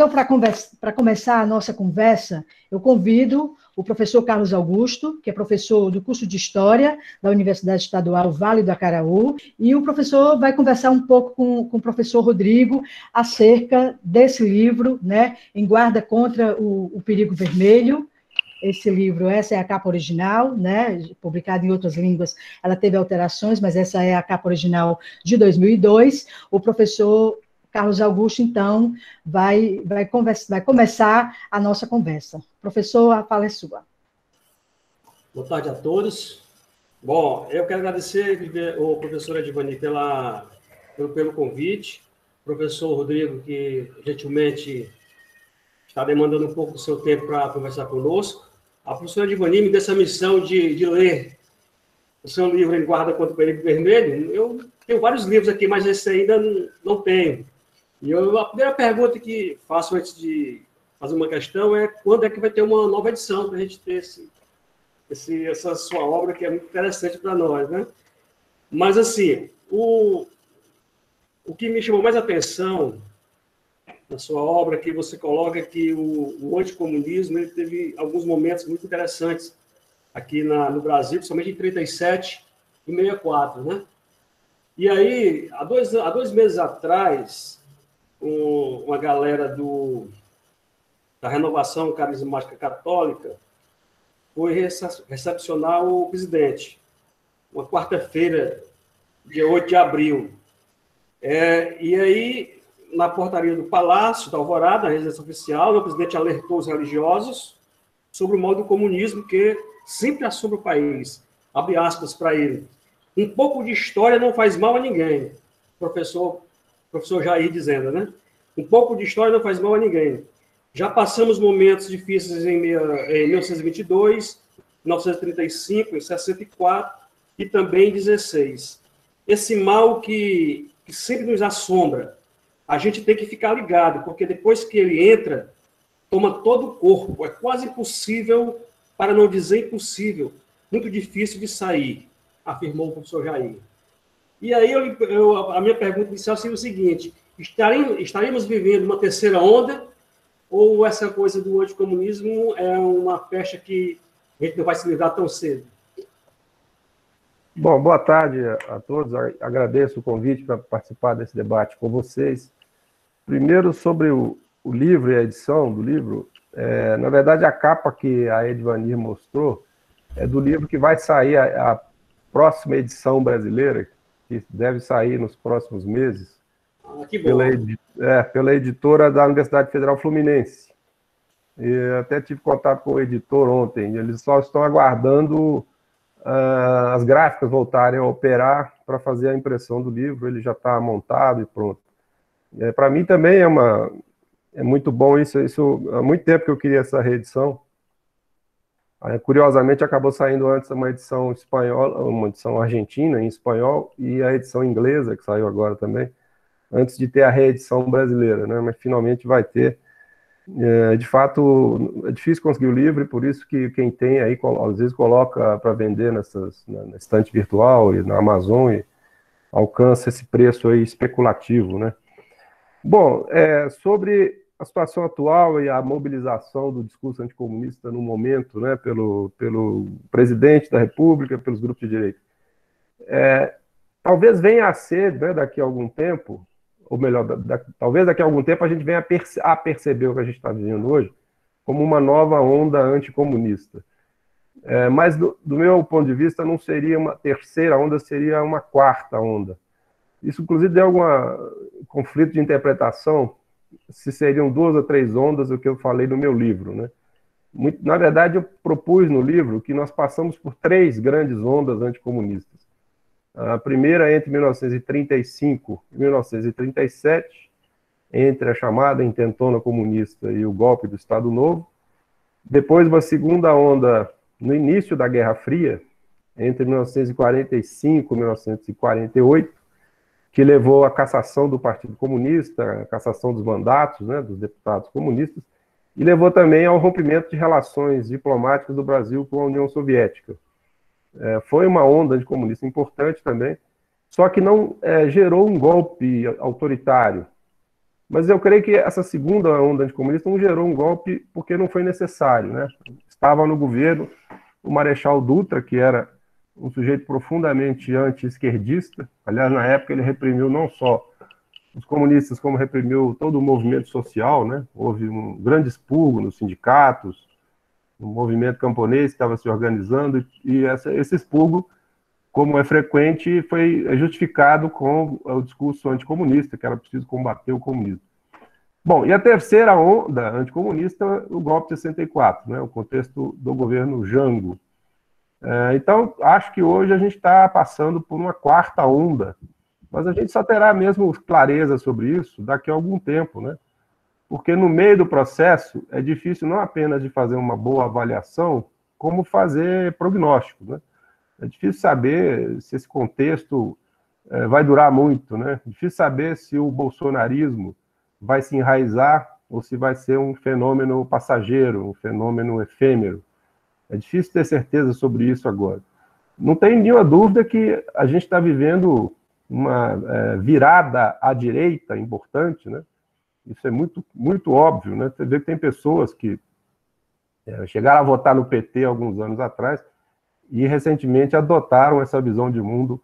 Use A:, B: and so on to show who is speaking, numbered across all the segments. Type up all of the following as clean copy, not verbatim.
A: Então, para começar a nossa conversa, eu convido o professor Carlos Augusto, que é professor do curso de História da Universidade Estadual Vale do Acaraú, e o professor vai conversar um pouco com o professor Rodrigo acerca desse livro, né, Em Guarda contra o Perigo Vermelho. Esse livro, essa é a capa original, né, publicada em outras línguas, ela teve alterações, mas essa é a capa original de 2002. O professor Carlos Augusto, então, vai começar a nossa conversa. Professor, a fala é sua.
B: Boa tarde a todos. Bom, eu quero agradecer ao professor Edvani pelo convite, professor Rodrigo, que gentilmente está demandando um pouco do seu tempo para conversar conosco. A professora Edvani me deu essa missão de ler o seu livro Em Guarda contra o Perigo Vermelho. Eu tenho vários livros aqui, mas esse ainda não tenho. E a primeira pergunta que faço antes de fazer uma questão é quando é que vai ter uma nova edição para a gente ter essa sua obra, que é muito interessante para nós, né? Mas, assim, o que me chamou mais atenção na sua obra é que você coloca que o anticomunismo ele teve alguns momentos muito interessantes aqui no Brasil, principalmente em 37 e 64, né? E aí, há dois meses atrás, uma galera da Renovação Carismática Católica foi recepcionar o presidente, uma quarta-feira, dia 8 de abril. E aí, na portaria do Palácio da Alvorada, a residência oficial, o presidente alertou os religiosos sobre o mal do comunismo que sempre assombra o país. Abre aspas para ele. Um pouco de história não faz mal a ninguém. Professor Jair dizendo, né? Um pouco de história não faz mal a ninguém. Já passamos momentos difíceis em 1922, 1935, em 64 e também em 16. Esse mal que sempre nos assombra, a gente tem que ficar ligado, porque depois que ele entra, toma todo o corpo. É quase impossível, para não dizer impossível, muito difícil de sair, afirmou o professor Jair. E aí a minha pergunta inicial seria o seguinte: estaremos vivendo uma terceira onda, ou essa coisa do anticomunismo é uma pecha que a gente não vai se livrar tão cedo?
C: Bom, boa tarde a todos. Agradeço o convite para participar desse debate com vocês. Primeiro, sobre o livro e a edição do livro, na verdade, a capa que a Edvani mostrou é do livro que vai sair a próxima edição brasileira, que deve sair nos próximos meses,
B: que bom.
C: Pela editora da Universidade Federal Fluminense. E até tive contato com o editor ontem, eles só estão aguardando as gráficas voltarem a operar para fazer a impressão do livro, ele já está montado e pronto. Para mim também é muito bom isso, há muito tempo que eu queria essa reedição. Curiosamente, acabou saindo antes uma edição espanhola, uma edição argentina em espanhol, e a edição inglesa, que saiu agora também, antes de ter a reedição brasileira, né? Mas finalmente vai ter. De fato, é difícil conseguir o livro, e por isso que quem tem aí, às vezes coloca para vender na estante virtual e na Amazon, e alcança esse preço aí especulativo, né? Bom, sobre a situação atual e a mobilização do discurso anticomunista no momento, né, pelo presidente da República, pelos grupos de direita, talvez venha a ser, né, daqui a algum tempo, ou melhor, talvez daqui a algum tempo a gente venha a perceber o que a gente está vivendo hoje como uma nova onda anticomunista. Mas, do meu ponto de vista, não seria uma terceira onda, seria uma quarta onda. Isso, inclusive, deu algum conflito de interpretação, se seriam 2 ou 3 ondas, o que eu falei no meu livro, né? Na verdade, eu propus no livro que nós passamos por 3 grandes ondas anticomunistas. A primeira entre 1935 e 1937, entre a chamada intentona comunista e o golpe do Estado Novo. Depois, uma segunda onda no início da Guerra Fria, entre 1945 e 1948, que levou à cassação do Partido Comunista, a cassação dos mandatos, né, dos deputados comunistas, e levou também ao rompimento de relações diplomáticas do Brasil com a União Soviética. Foi uma onda anticomunista importante também, só que não gerou um golpe autoritário. Mas eu creio que essa segunda onda anticomunista não gerou um golpe porque não foi necessário, né? Estava no governo o Marechal Dutra, que era um sujeito profundamente anti-esquerdista. Aliás, na época ele reprimiu não só os comunistas, como reprimiu todo o movimento social, né? Houve um grande expurgo nos sindicatos, um movimento camponês que estava se organizando, e esse expurgo, como é frequente, foi justificado com o discurso anticomunista, que era preciso combater o comunismo. Bom, e a terceira onda anticomunista, o golpe de 64, né? O contexto do governo Jango. Então, acho que hoje a gente está passando por uma quarta onda, mas a gente só terá mesmo clareza sobre isso daqui a algum tempo, né? Porque no meio do processo é difícil não apenas de fazer uma boa avaliação, como fazer prognósticos, né? É difícil saber se esse contexto vai durar muito, né? É difícil saber se o bolsonarismo vai se enraizar ou se vai ser um fenômeno passageiro, um fenômeno efêmero. É difícil ter certeza sobre isso agora. Não tem nenhuma dúvida que a gente está vivendo uma virada à direita importante, né? Isso é muito, muito óbvio, né? Você vê que tem pessoas que chegaram a votar no PT alguns anos atrás e recentemente adotaram essa visão de mundo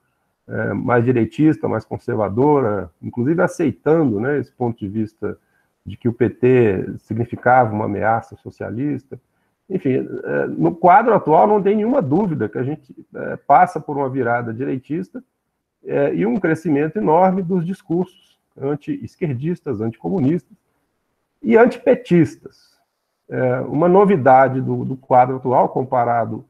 C: mais direitista, mais conservadora, inclusive aceitando, né, esse ponto de vista de que o PT significava uma ameaça socialista. Enfim, no quadro atual não tem nenhuma dúvida que a gente passa por uma virada direitista e um crescimento enorme dos discursos anti-esquerdistas, anticomunistas e antipetistas. Uma novidade do quadro atual, comparado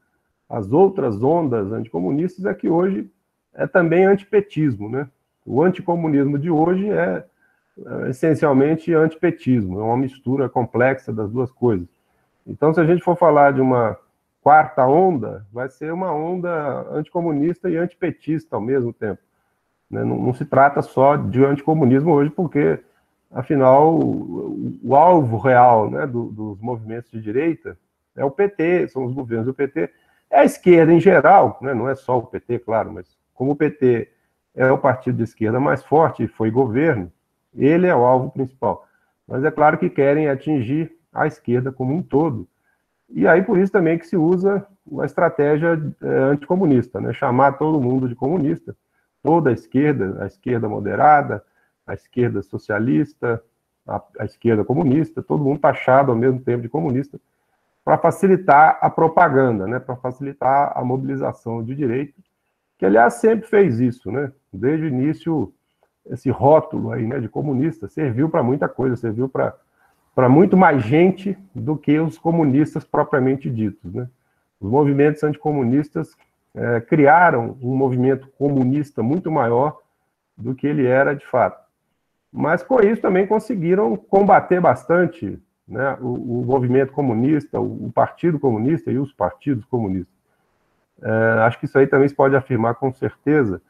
C: às outras ondas anticomunistas, é que hoje é também antipetismo, né? O anticomunismo de hoje é essencialmente antipetismo, é uma mistura complexa das duas coisas. Então, se a gente for falar de uma quarta onda, vai ser uma onda anticomunista e antipetista ao mesmo tempo, né? Não se trata só de anticomunismo hoje, porque, afinal, o alvo real, né, dos movimentos de direita é o PT, são os governos do PT, é a esquerda em geral, né? Não é só o PT, claro, mas como o PT é o partido de esquerda mais forte e foi governo, ele é o alvo principal. Mas é claro que querem atingir a esquerda como um todo. E aí, por isso também que se usa uma estratégia anticomunista, né? Chamar todo mundo de comunista, toda a esquerda moderada, a esquerda socialista, a esquerda comunista, todo mundo taxado ao mesmo tempo de comunista, para facilitar a propaganda, né? Para facilitar a mobilização de direita, que, aliás, sempre fez isso, né? Desde o início, esse rótulo aí, né, de comunista serviu para muita coisa, serviu para muito mais gente do que os comunistas propriamente ditos, né? Os movimentos anticomunistas criaram um movimento comunista muito maior do que ele era de fato. Mas, com isso, também conseguiram combater bastante, né, o movimento comunista, o Partido Comunista e os partidos comunistas. Acho que isso aí também se pode afirmar com certeza,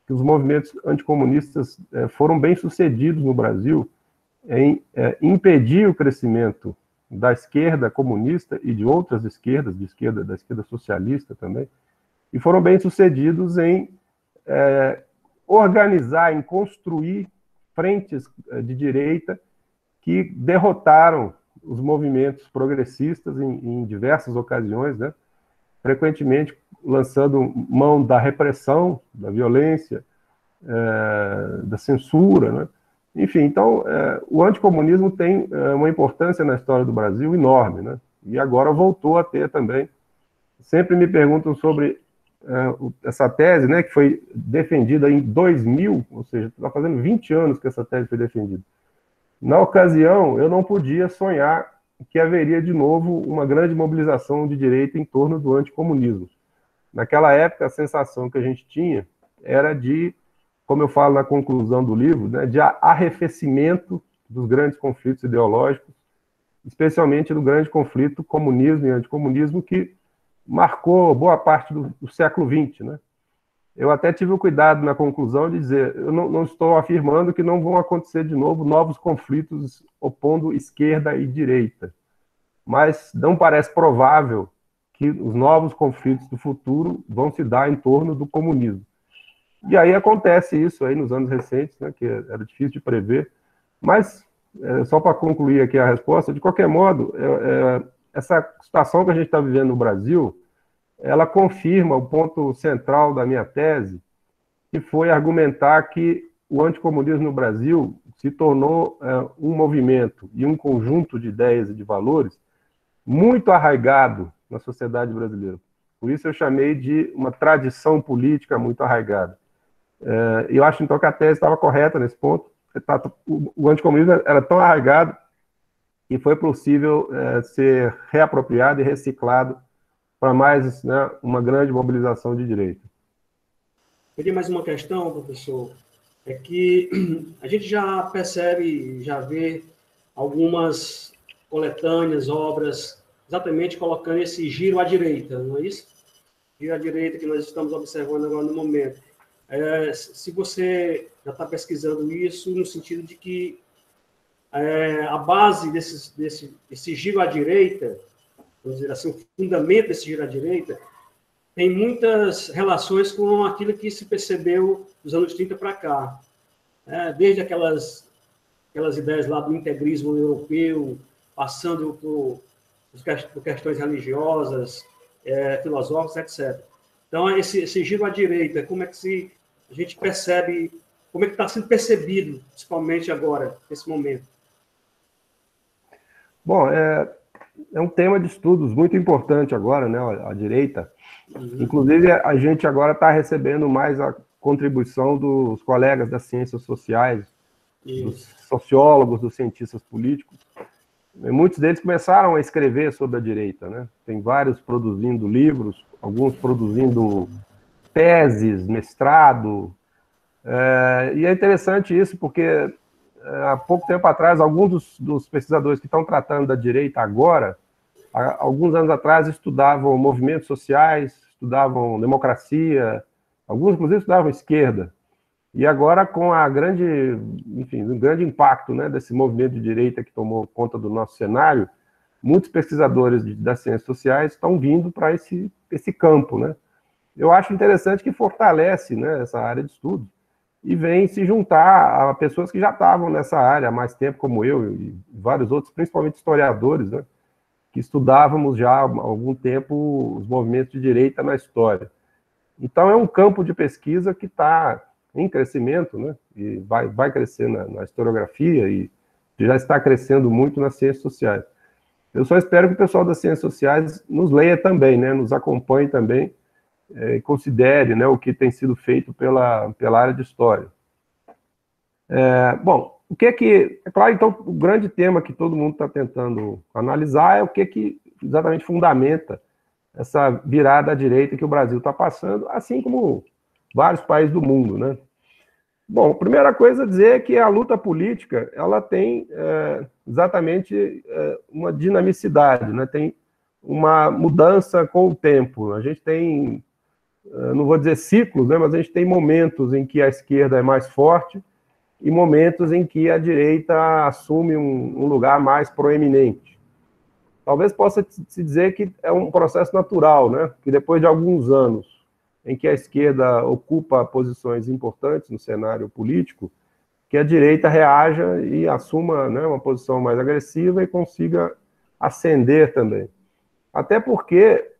C: que os movimentos anticomunistas foram bem-sucedidos no Brasil em impedir o crescimento da esquerda comunista e de outras esquerdas, da esquerda socialista também, e foram bem-sucedidos em organizar, em construir frentes de direita que derrotaram os movimentos progressistas em diversas ocasiões, né? Frequentemente lançando mão da repressão, da violência, da censura, né? Enfim, então, o anticomunismo tem uma importância na história do Brasil enorme, né? E agora voltou a ter também. Sempre me perguntam sobre essa tese, né, que foi defendida em 2000, ou seja, está fazendo 20 anos que essa tese foi defendida. Na ocasião, eu não podia sonhar que haveria de novo uma grande mobilização de direita em torno do anticomunismo. Naquela época, a sensação que a gente tinha era de, como eu falo na conclusão do livro, né, de arrefecimento dos grandes conflitos ideológicos, especialmente do grande conflito comunismo e anticomunismo, que marcou boa parte do século XX, né? Eu até tive o cuidado na conclusão de dizer, eu não estou afirmando que não vão acontecer de novo novos conflitos opondo esquerda e direita, mas não parece provável que os novos conflitos do futuro vão se dar em torno do comunismo. E aí acontece isso aí nos anos recentes, né, que era difícil de prever, mas só para concluir aqui a resposta, de qualquer modo, essa situação que a gente está vivendo no Brasil, ela confirma o ponto central da minha tese, que foi argumentar que o anticomunismo no Brasil se tornou um movimento e um conjunto de ideias e de valores muito arraigado na sociedade brasileira. Por isso eu chamei de uma tradição política muito arraigada. Eu acho, então, que a tese estava correta nesse ponto. O anticomunismo era tão arraigado que foi possível ser reapropriado e reciclado para mais, né, uma grande mobilização de direita.
B: Teria mais uma questão, professor, é que a gente já percebe, já vê algumas coletâneas, obras, exatamente colocando esse giro à direita, não é isso? Giro à direita que nós estamos observando agora no momento. Se você já está pesquisando isso, no sentido de que a base desse giro à direita, vamos dizer assim, o fundamento desse giro à direita, tem muitas relações com aquilo que se percebeu dos anos 30 para cá. Desde aquelas ideias lá do integrismo europeu, passando por questões religiosas, filosóficas, etc. Então, esse giro à direita, como é que a gente percebe, como é que está sendo percebido, principalmente agora, nesse momento?
C: Bom, é um tema de estudos muito importante agora, né, a direita. Inclusive, a gente agora está recebendo mais a contribuição dos colegas das ciências sociais, dos sociólogos, dos cientistas políticos. E muitos deles começaram a escrever sobre a direita, né? Tem vários produzindo livros, alguns produzindo teses, mestrado. E é interessante isso, porque há pouco tempo atrás, alguns dos pesquisadores que estão tratando da direita agora, alguns anos atrás estudavam movimentos sociais, estudavam democracia, alguns inclusive estudavam esquerda. E agora, com o grande impacto, né, desse movimento de direita que tomou conta do nosso cenário, muitos pesquisadores das ciências sociais estão vindo para esse campo, né? Eu acho interessante que fortalece, né, essa área de estudo e vem se juntar a pessoas que já estavam nessa área há mais tempo, como eu e vários outros, principalmente historiadores, né, que estudávamos já há algum tempo os movimentos de direita na história. Então, é um campo de pesquisa que está em crescimento, né, e vai crescer na historiografia e já está crescendo muito nas ciências sociais. Eu só espero que o pessoal das ciências sociais nos leia também, né, nos acompanhe também, e considere, né, o que tem sido feito pela área de história. Bom, é claro, então, o grande tema que todo mundo está tentando analisar é o que exatamente fundamenta essa virada à direita que o Brasil está passando, assim como vários países do mundo, né? Bom, a primeira coisa a dizer é que a luta política, ela tem exatamente uma dinamicidade, né? Tem uma mudança com o tempo. A gente tem, não vou dizer ciclos, né? Mas a gente tem momentos em que a esquerda é mais forte e momentos em que a direita assume um lugar mais proeminente. Talvez possa se dizer que é um processo natural, né? Que depois de alguns anos em que a esquerda ocupa posições importantes no cenário político, que a direita reaja e assuma, né, uma posição mais agressiva e consiga ascender também. Até porque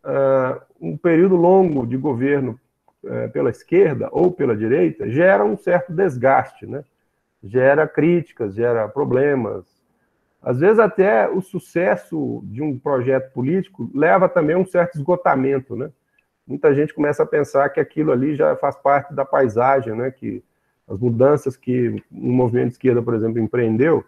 C: um período longo de governo pela esquerda ou pela direita gera um certo desgaste, né? Gera críticas, gera problemas. Às vezes até o sucesso de um projeto político leva também a um certo esgotamento, né? Muita gente começa a pensar que aquilo ali já faz parte da paisagem, né? Que as mudanças que o movimento de esquerda, por exemplo, empreendeu,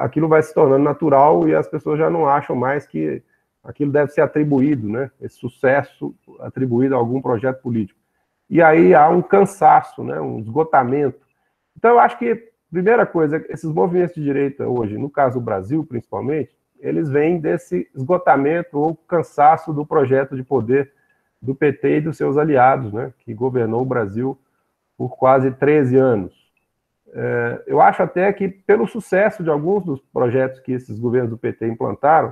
C: aquilo vai se tornando natural e as pessoas já não acham mais que aquilo deve ser atribuído, né? Esse sucesso atribuído a algum projeto político. E aí há um cansaço, né? Um esgotamento. Então, eu acho que, primeira coisa, esses movimentos de direita hoje, no caso do Brasil, principalmente, eles vêm desse esgotamento ou cansaço do projeto de poder do PT e dos seus aliados, né, que governou o Brasil por quase 13 anos. Eu acho até que, pelo sucesso de alguns dos projetos que esses governos do PT implantaram,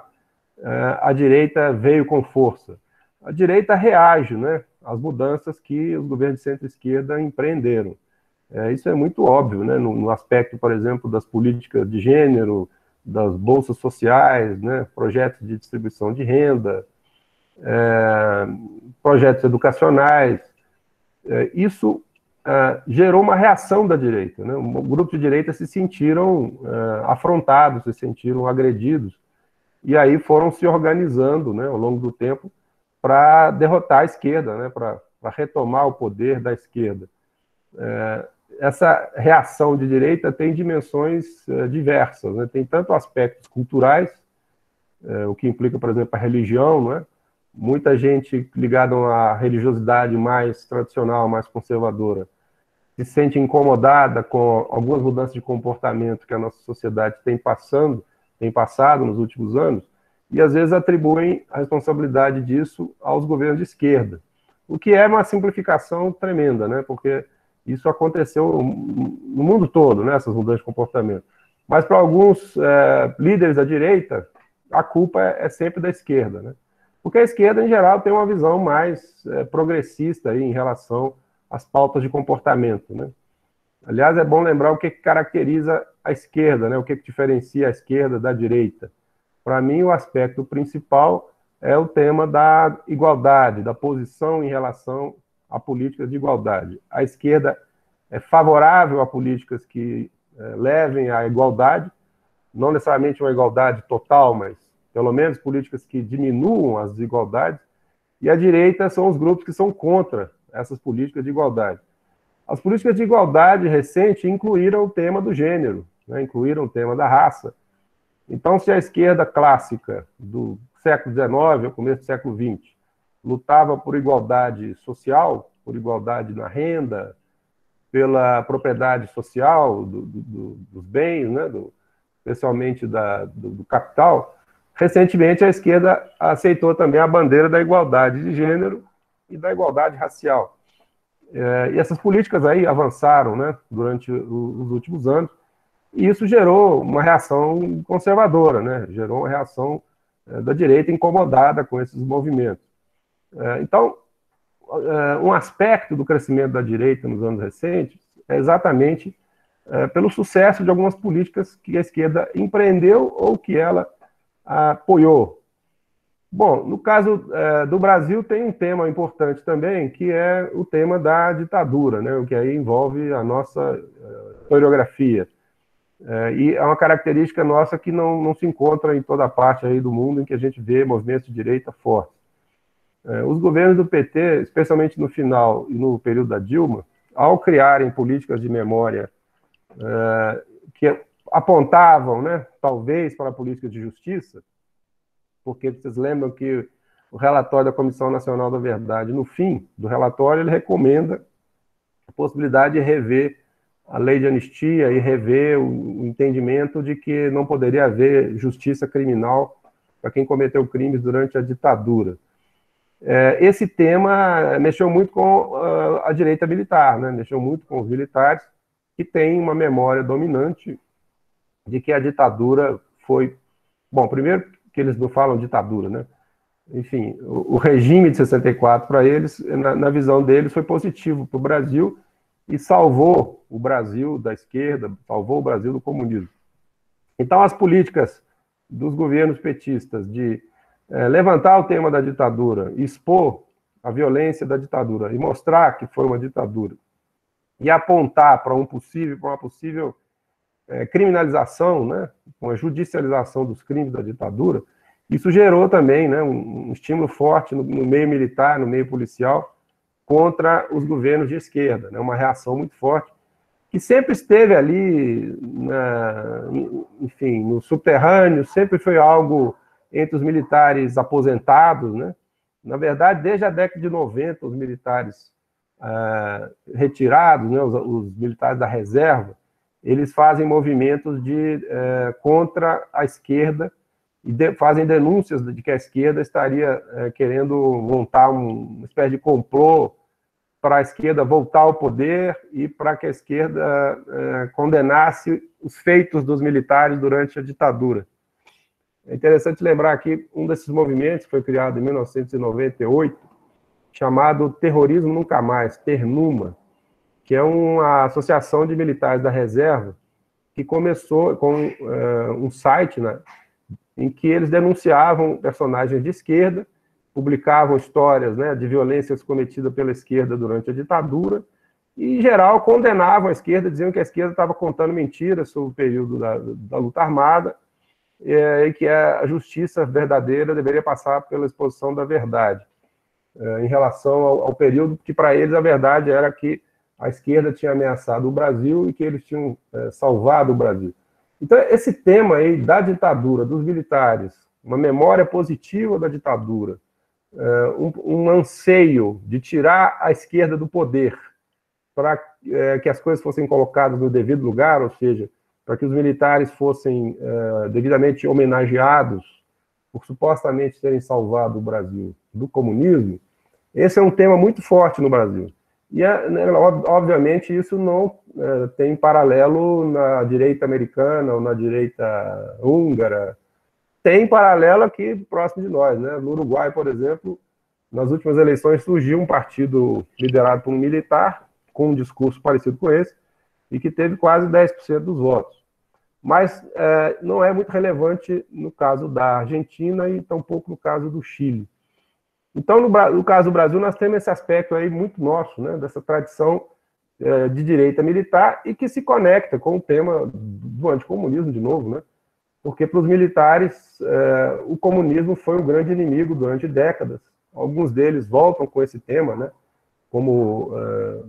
C: a direita veio com força. A direita reage, né, às mudanças que os governos de centro-esquerda empreenderam. Isso é muito óbvio, né? No aspecto, por exemplo, das políticas de gênero, das bolsas sociais, né? Projetos de distribuição de renda, projetos educacionais. Isso gerou uma reação da direita, né? O grupo de direita se sentiram afrontados, se sentiram agredidos, e aí foram se organizando, né, ao longo do tempo para derrotar a esquerda, né, para retomar o poder da esquerda. Essa reação de direita tem dimensões diversas, né? Tem tanto aspectos culturais, o que implica, por exemplo, a religião, não é? Muita gente ligada à religiosidade mais tradicional, mais conservadora, se sente incomodada com algumas mudanças de comportamento que a nossa sociedade tem passado nos últimos anos, e às vezes atribuem a responsabilidade disso aos governos de esquerda, o que é uma simplificação tremenda, né? Porque isso aconteceu no mundo todo, né? Essas mudanças de comportamento. Mas para alguns líderes da direita, a culpa é sempre da esquerda, né? Porque a esquerda, em geral, tem uma visão mais progressista aí em relação às pautas de comportamento, né? Aliás, é bom lembrar o que caracteriza a esquerda, né? O que diferencia a esquerda da direita. Para mim, o aspecto principal é o tema da igualdade, da posição em relação a políticas de igualdade. A esquerda é favorável a políticas que levem à igualdade, não necessariamente uma igualdade total, mas pelo menos políticas que diminuam as desigualdades, e a direita são os grupos que são contra essas políticas de igualdade. As políticas de igualdade recente incluíram o tema do gênero, né? Incluíram o tema da raça. Então, se a esquerda clássica do século XIX, ao começo do século XX, lutava por igualdade social, por igualdade na renda, pela propriedade social dos bens, né? Especialmente do capital, recentemente a esquerda aceitou também a bandeira da igualdade de gênero e da igualdade racial. E essas políticas aí avançaram, né, durante os últimos anos, e isso gerou uma reação conservadora, né, gerou uma reação da direita incomodada com esses movimentos. Então, um aspecto do crescimento da direita nos anos recentes é exatamente pelo sucesso de algumas políticas que a esquerda empreendeu ou que ela apoiou. Bom, no caso do Brasil tem um tema importante também, que é o tema da ditadura, né, o que aí envolve a nossa historiografia. E é uma característica nossa que não se encontra em toda parte aí do mundo em que a gente vê movimentos de direita fortes. Os governos do PT, especialmente no final e no período da Dilma, ao criarem políticas de memória que apontavam, né, talvez para a política de justiça, porque vocês lembram que o relatório da Comissão Nacional da Verdade, no fim do relatório, ele recomenda a possibilidade de rever a lei de anistia e rever o entendimento de que não poderia haver justiça criminal para quem cometeu crimes durante a ditadura. Esse tema mexeu muito com a direita militar, né? Mexeu muito com os militares, que têm uma memória dominante de que a ditadura foi... Bom, primeiro que eles não falam ditadura, né? Enfim, o regime de 64, para eles, na visão deles, foi positivo para o Brasil e salvou o Brasil da esquerda, salvou o Brasil do comunismo. Então, as políticas dos governos petistas de levantar o tema da ditadura, expor a violência da ditadura e mostrar que foi uma ditadura e apontar para uma possível criminalização, né, uma judicialização dos crimes da ditadura, isso gerou também, né, um estímulo forte no meio militar, no meio policial, contra os governos de esquerda, né, uma reação muito forte, que sempre esteve ali, enfim, no subterrâneo, sempre foi algo entre os militares aposentados, né? Na verdade, desde a década de 90, os militares retirados, né, os militares da reserva, eles fazem movimentos contra a esquerda e fazem denúncias de que a esquerda estaria querendo montar uma espécie de complô para a esquerda voltar ao poder e para que a esquerda condenasse os feitos dos militares durante a ditadura. É interessante lembrar aqui um desses movimentos que foi criado em 1998, chamado Terrorismo Nunca Mais, Ternuma, que é uma associação de militares da reserva, que começou com um site, né, em que eles denunciavam personagens de esquerda, publicavam histórias, né, de violências cometidas pela esquerda durante a ditadura, e, em geral, condenavam a esquerda, diziam que a esquerda estava contando mentiras sobre o período da luta armada, e que a justiça verdadeira deveria passar pela exposição da verdade, em relação ao período que, para eles, a verdade era que a esquerda tinha ameaçado o Brasil e que eles tinham salvado o Brasil. Então, esse tema aí da ditadura, dos militares, uma memória positiva da ditadura, um anseio de tirar a esquerda do poder para que as coisas fossem colocadas no devido lugar, ou seja, para que os militares fossem devidamente homenageados por supostamente terem salvado o Brasil do comunismo, esse é um tema muito forte no Brasil. E, obviamente, isso não tem paralelo na direita americana ou na direita húngara. Tem paralelo aqui próximo de nós, né? No Uruguai, por exemplo, nas últimas eleições surgiu um partido liderado por um militar com um discurso parecido com esse e que teve quase 10% dos votos. Mas não é muito relevante no caso da Argentina e tampouco no caso do Chile. Então, no caso do Brasil, nós temos esse aspecto aí muito nosso, né, dessa tradição de direita militar e que se conecta com o tema do anticomunismo, de novo, né? Porque para os militares o comunismo foi um grande inimigo durante décadas. Alguns deles voltam com esse tema, né, como,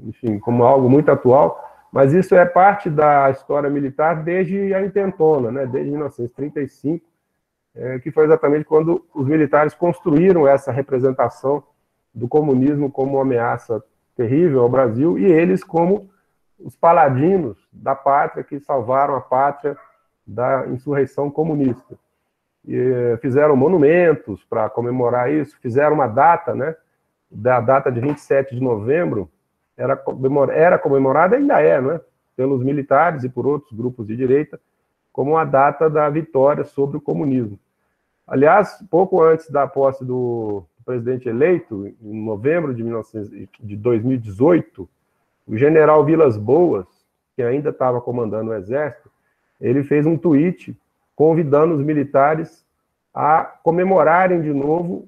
C: enfim, como algo muito atual, mas isso é parte da história militar desde a intentona, né, desde 1935, que foi exatamente quando os militares construíram essa representação do comunismo como uma ameaça terrível ao Brasil, e eles como os paladinos da pátria que salvaram a pátria da insurreição comunista. E fizeram monumentos para comemorar isso, fizeram uma data, né, da data de 27 de novembro, era comemorada, ainda é, né, pelos militares e por outros grupos de direita, como a data da vitória sobre o comunismo. Aliás, pouco antes da posse do presidente eleito, em novembro de 2018, o general Vilas Boas, que ainda estava comandando o Exército, ele fez um tweet convidando os militares a comemorarem de novo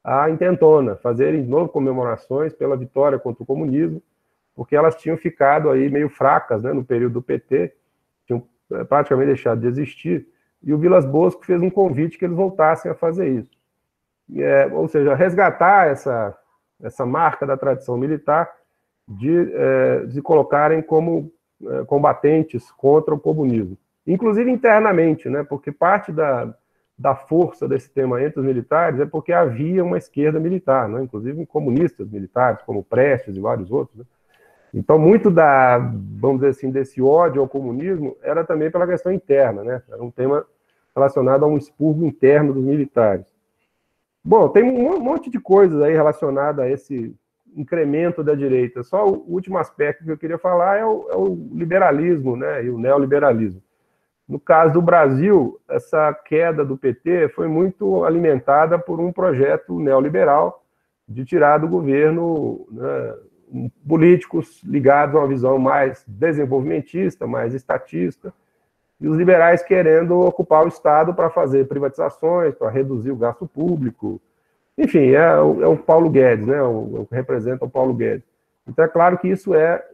C: a intentona, fazerem de novo comemorações pela vitória contra o comunismo, porque elas tinham ficado aí meio fracas, né, no período do PT, tinham praticamente deixado de existir, e o Vilas Boas fez um convite que eles voltassem a fazer isso. Ou seja, resgatar essa marca da tradição militar de se colocarem como combatentes contra o comunismo. Inclusive internamente, né, porque parte da força desse tema entre os militares é porque havia uma esquerda militar, né, inclusive comunistas militares, como Prestes e vários outros, né. Então, muito vamos dizer assim, desse ódio ao comunismo era também pela questão interna, né? Era um tema relacionado a um expurgo interno dos militares. Bom, tem um monte de coisas aí relacionadas a esse incremento da direita. Só o último aspecto que eu queria falar é o liberalismo, né? E o neoliberalismo. No caso do Brasil, essa queda do PT foi muito alimentada por um projeto neoliberal de tirar do governo, né, políticos ligados a uma visão mais desenvolvimentista, mais estatista, e os liberais querendo ocupar o Estado para fazer privatizações, para reduzir o gasto público. Enfim, é o Paulo Guedes, né, o que representa o Paulo Guedes. Então, é claro que isso é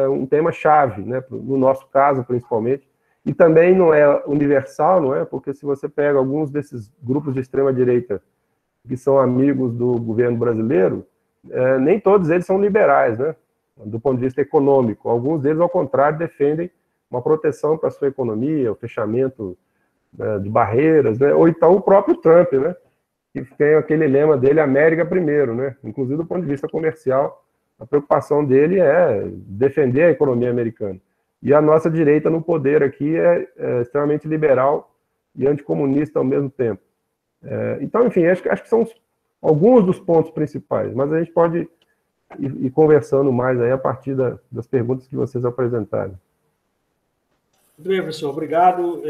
C: um tema-chave, né, no nosso caso, principalmente, e também não é universal, não é? Porque se você pega alguns desses grupos de extrema-direita que são amigos do governo brasileiro, nem todos eles são liberais, né? Do ponto de vista econômico. Alguns deles, ao contrário, defendem uma proteção para a sua economia, o fechamento de barreiras, né? Ou então o próprio Trump, né? Que tem aquele lema dele, América primeiro, né? Inclusive do ponto de vista comercial, a preocupação dele é defender a economia americana. E a nossa direita no poder aqui é extremamente liberal e anticomunista ao mesmo tempo. Então, enfim, acho que são alguns dos pontos principais, mas a gente pode ir conversando mais aí a partir das perguntas que vocês apresentaram.
B: Muito bem, professor, obrigado.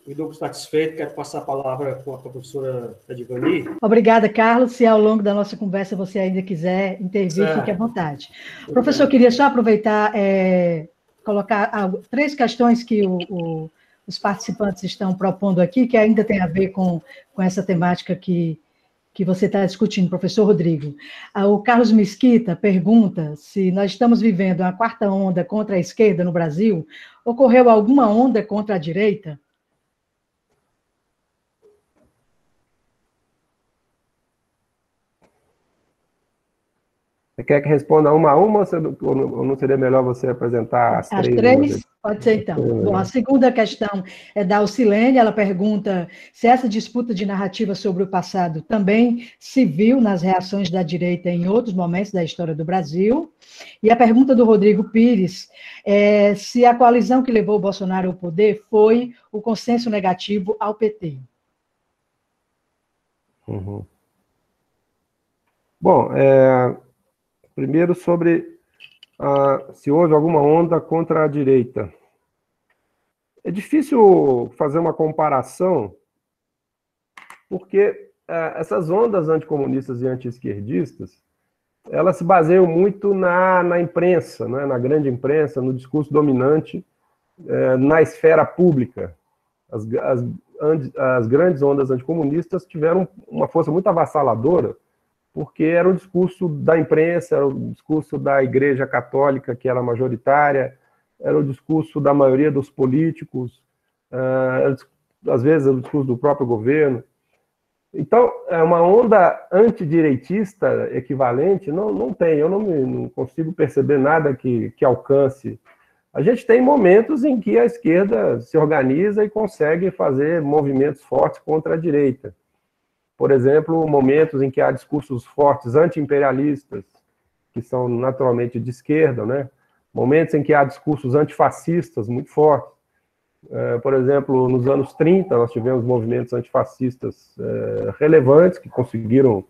B: me dou por satisfeito. Quero passar a palavra com a professora Edivani.
A: Obrigada, Carlos. Se ao longo da nossa conversa você ainda quiser intervir, fique à vontade. Professor, queria só aproveitar, colocar 3 questões que os participantes estão propondo aqui, que ainda tem a ver com essa temática que você está discutindo, professor Rodrigo. O Carlos Mesquita pergunta se nós estamos vivendo uma 4ª onda contra a esquerda no Brasil. Ocorreu alguma onda contra a direita?
C: Você quer que responda uma a uma, ou não seria melhor você apresentar as 3?
A: As 3? Pode ser, então. Bom, a segunda questão é da Alcilene. Ela pergunta se essa disputa de narrativa sobre o passado também se viu nas reações da direita em outros momentos da história do Brasil. E a pergunta do Rodrigo Pires é se a coalizão que levou o Bolsonaro ao poder foi o consenso negativo ao PT.
C: Uhum. Bom, primeiro sobre se houve alguma onda contra a direita. É difícil fazer uma comparação, porque essas ondas anticomunistas e anti-esquerdistas, elas se baseiam muito na imprensa, né, na grande imprensa, no discurso dominante, na esfera pública. As grandes ondas anticomunistas tiveram uma força muito avassaladora, porque era o discurso da imprensa, era o discurso da Igreja Católica, que era majoritária, era o discurso da maioria dos políticos, às vezes era o discurso do próprio governo. Então, uma onda antidireitista equivalente não tem, eu não consigo perceber nada que alcance. A gente tem momentos em que a esquerda se organiza e consegue fazer movimentos fortes contra a direita. Por exemplo, momentos em que há discursos fortes anti-imperialistas, que são naturalmente de esquerda, né? Momentos em que há discursos antifascistas muito fortes. Por exemplo, nos anos 30, nós tivemos movimentos antifascistas relevantes, que conseguiram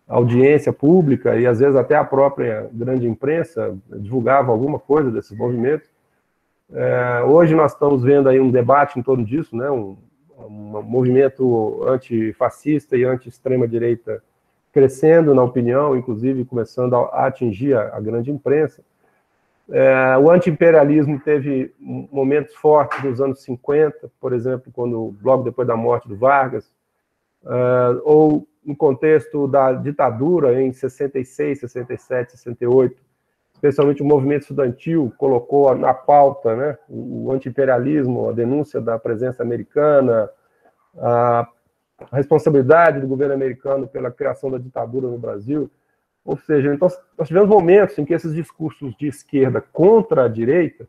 C: audiência pública, e às vezes até a própria grande imprensa divulgava alguma coisa desses movimentos. Hoje nós estamos vendo aí um debate em torno disso, né? Um movimento antifascista e anti-extrema-direita crescendo na opinião, inclusive começando a atingir a grande imprensa. O anti-imperialismo teve momentos fortes nos anos 50, por exemplo, logo depois da morte do Vargas, ou no contexto da ditadura em 66, 67, 68, especialmente o movimento estudantil colocou na pauta, né, o anti-imperialismo, a denúncia da presença americana, a responsabilidade do governo americano pela criação da ditadura no Brasil. Ou seja, então, nós tivemos momentos em que esses discursos de esquerda contra a direita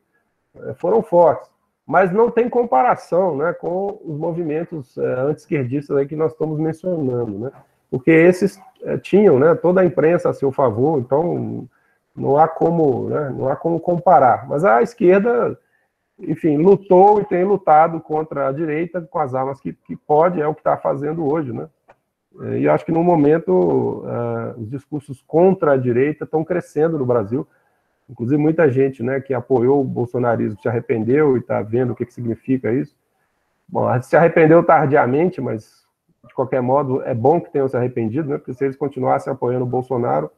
C: foram fortes, mas não tem comparação, né, com os movimentos anti-esquerdistas aí que nós estamos mencionando, né, porque esses tinham, né, toda a imprensa a seu favor, então não há como, né, não há como comparar. Mas a esquerda, enfim, lutou e tem lutado contra a direita com as armas que pode, é o que está fazendo hoje, né? E acho que no momento os discursos contra a direita estão crescendo no Brasil. Inclusive muita gente, né, que apoiou o bolsonarismo se arrependeu e está vendo o que significa isso. Bom, se arrependeu tardiamente, mas de qualquer modo é bom que tenham se arrependido, né? Porque se eles continuassem apoiando o Bolsonaro,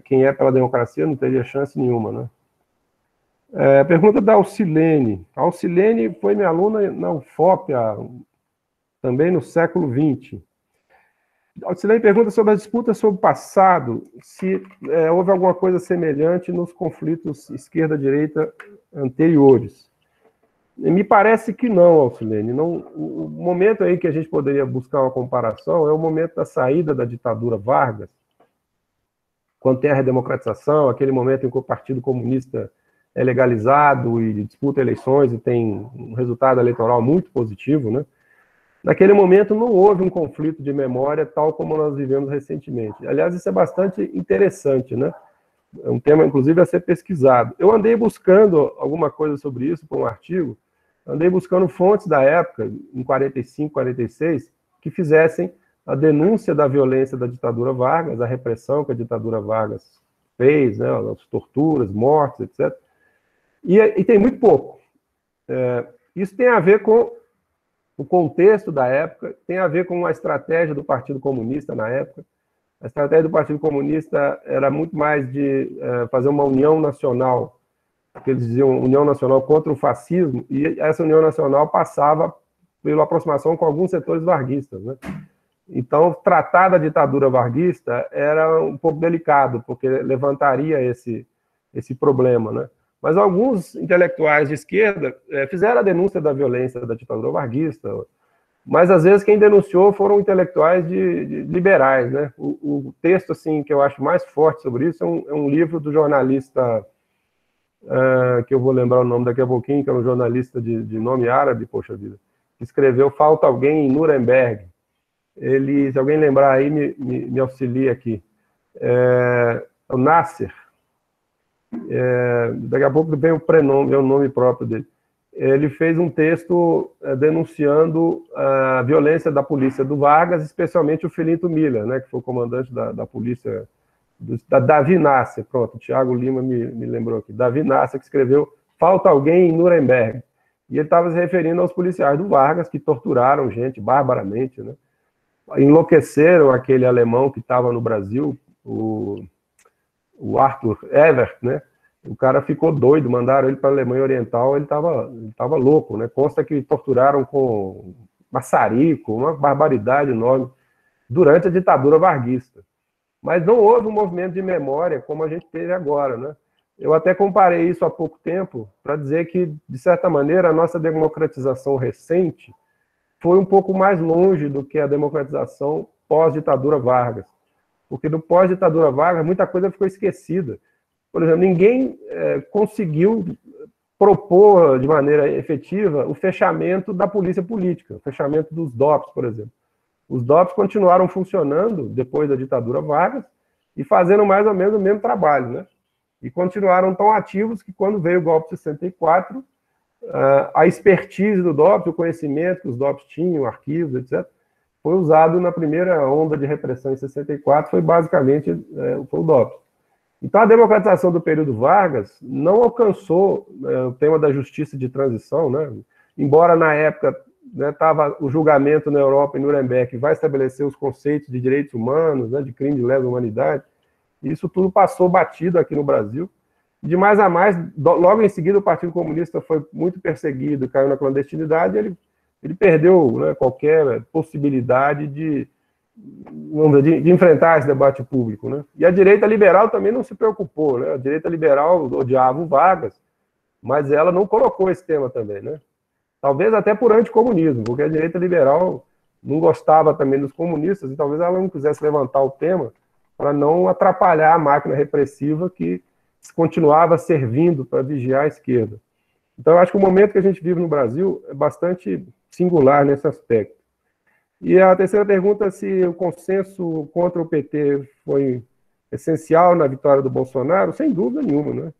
C: quem é pela democracia não teria chance nenhuma, né? Pergunta da Alcilene. A Alcilene foi minha aluna na UFOP, também no século XX. A Alcilene pergunta sobre a disputa sobre o passado, se houve alguma coisa semelhante nos conflitos esquerda-direita anteriores. Me parece que não, Alcilene. Não, o momento aí que a gente poderia buscar uma comparação é o momento da saída da ditadura Vargas, quando tem a redemocratização, aquele momento em que o Partido Comunista é legalizado e disputa eleições e tem um resultado eleitoral muito positivo, né? Naquele momento não houve um conflito de memória tal como nós vivemos recentemente. Aliás, isso é bastante interessante, né? É um tema, inclusive, a ser pesquisado. Eu andei buscando alguma coisa sobre isso para um artigo, andei buscando fontes da época, em 45, 46, que fizessem a denúncia da violência da ditadura Vargas, a repressão que a ditadura Vargas fez, né, as torturas, mortes, etc. E tem muito pouco. Isso tem a ver com o contexto da época, tem a ver com a estratégia do Partido Comunista na época. A estratégia do Partido Comunista era muito mais de fazer uma união nacional, que eles diziam união nacional contra o fascismo, e essa união nacional passava pela aproximação com alguns setores varguistas, né? Então, tratar da ditadura varguista era um pouco delicado, porque levantaria esse problema, né? Mas alguns intelectuais de esquerda fizeram a denúncia da violência da ditadura varguista, mas às vezes quem denunciou foram intelectuais de liberais, né? O texto assim que eu acho mais forte sobre isso é um livro do jornalista, que eu vou lembrar o nome daqui a pouquinho, que é um jornalista de nome árabe, poxa vida, que escreveu Falta Alguém em Nuremberg. Ele, se alguém lembrar aí, me auxilia aqui. O Nasser. Daqui a pouco vem o prenome, é o nome próprio dele. Ele fez um texto denunciando a violência da polícia do Vargas, especialmente o Filinto Miller, né, que foi o comandante da polícia, da Davi Nasser, pronto, o Thiago Lima me lembrou aqui, Davi Nasser, que escreveu Falta Alguém em Nuremberg. E ele estava se referindo aos policiais do Vargas, que torturaram gente barbaramente, né? Enlouqueceram aquele alemão que estava no Brasil, o Arthur Evert, né? O cara ficou doido, mandaram ele para a Alemanha Oriental, ele estava louco, né? Consta que torturaram com maçarico, uma barbaridade enorme, durante a ditadura varguista. Mas não houve um movimento de memória como a gente teve agora, né? Eu até comparei isso há pouco tempo para dizer que, de certa maneira, a nossa democratização recente foi um pouco mais longe do que a democratização pós-ditadura Vargas. Porque no pós-ditadura Vargas, muita coisa ficou esquecida. Por exemplo, ninguém conseguiu propor de maneira efetiva o fechamento da polícia política, o fechamento dos DOPS, por exemplo. Os DOPS continuaram funcionando depois da ditadura Vargas e fazendo mais ou menos o mesmo trabalho, né? E continuaram tão ativos que, quando veio o golpe de 64, a expertise do DOPS, o conhecimento que os DOPS tinham, arquivos, etc., foi usado na primeira onda de repressão em 64, foi basicamente foi o DOPS. Então, a democratização do período Vargas não alcançou o tema da justiça de transição, né? Embora, na época, estava o julgamento na Europa, em Nuremberg, que vai estabelecer os conceitos de direitos humanos, né, de crime de lesa humanidade. Isso tudo passou batido aqui no Brasil. De mais a mais, logo em seguida, o Partido Comunista foi muito perseguido, caiu na clandestinidade, ele perdeu, né, qualquer possibilidade de enfrentar esse debate público, né? E a direita liberal também não se preocupou, né? A direita liberal odiava o Vargas, mas ela não colocou esse tema também, né? Talvez até por anticomunismo, porque a direita liberal não gostava também dos comunistas, e talvez ela não quisesse levantar o tema para não atrapalhar a máquina repressiva que continuava servindo para vigiar a esquerda. Então, eu acho que o momento que a gente vive no Brasil é bastante singular nesse aspecto. E a terceira pergunta, se o consenso contra o PT foi essencial na vitória do Bolsonaro, sem dúvida nenhuma, né?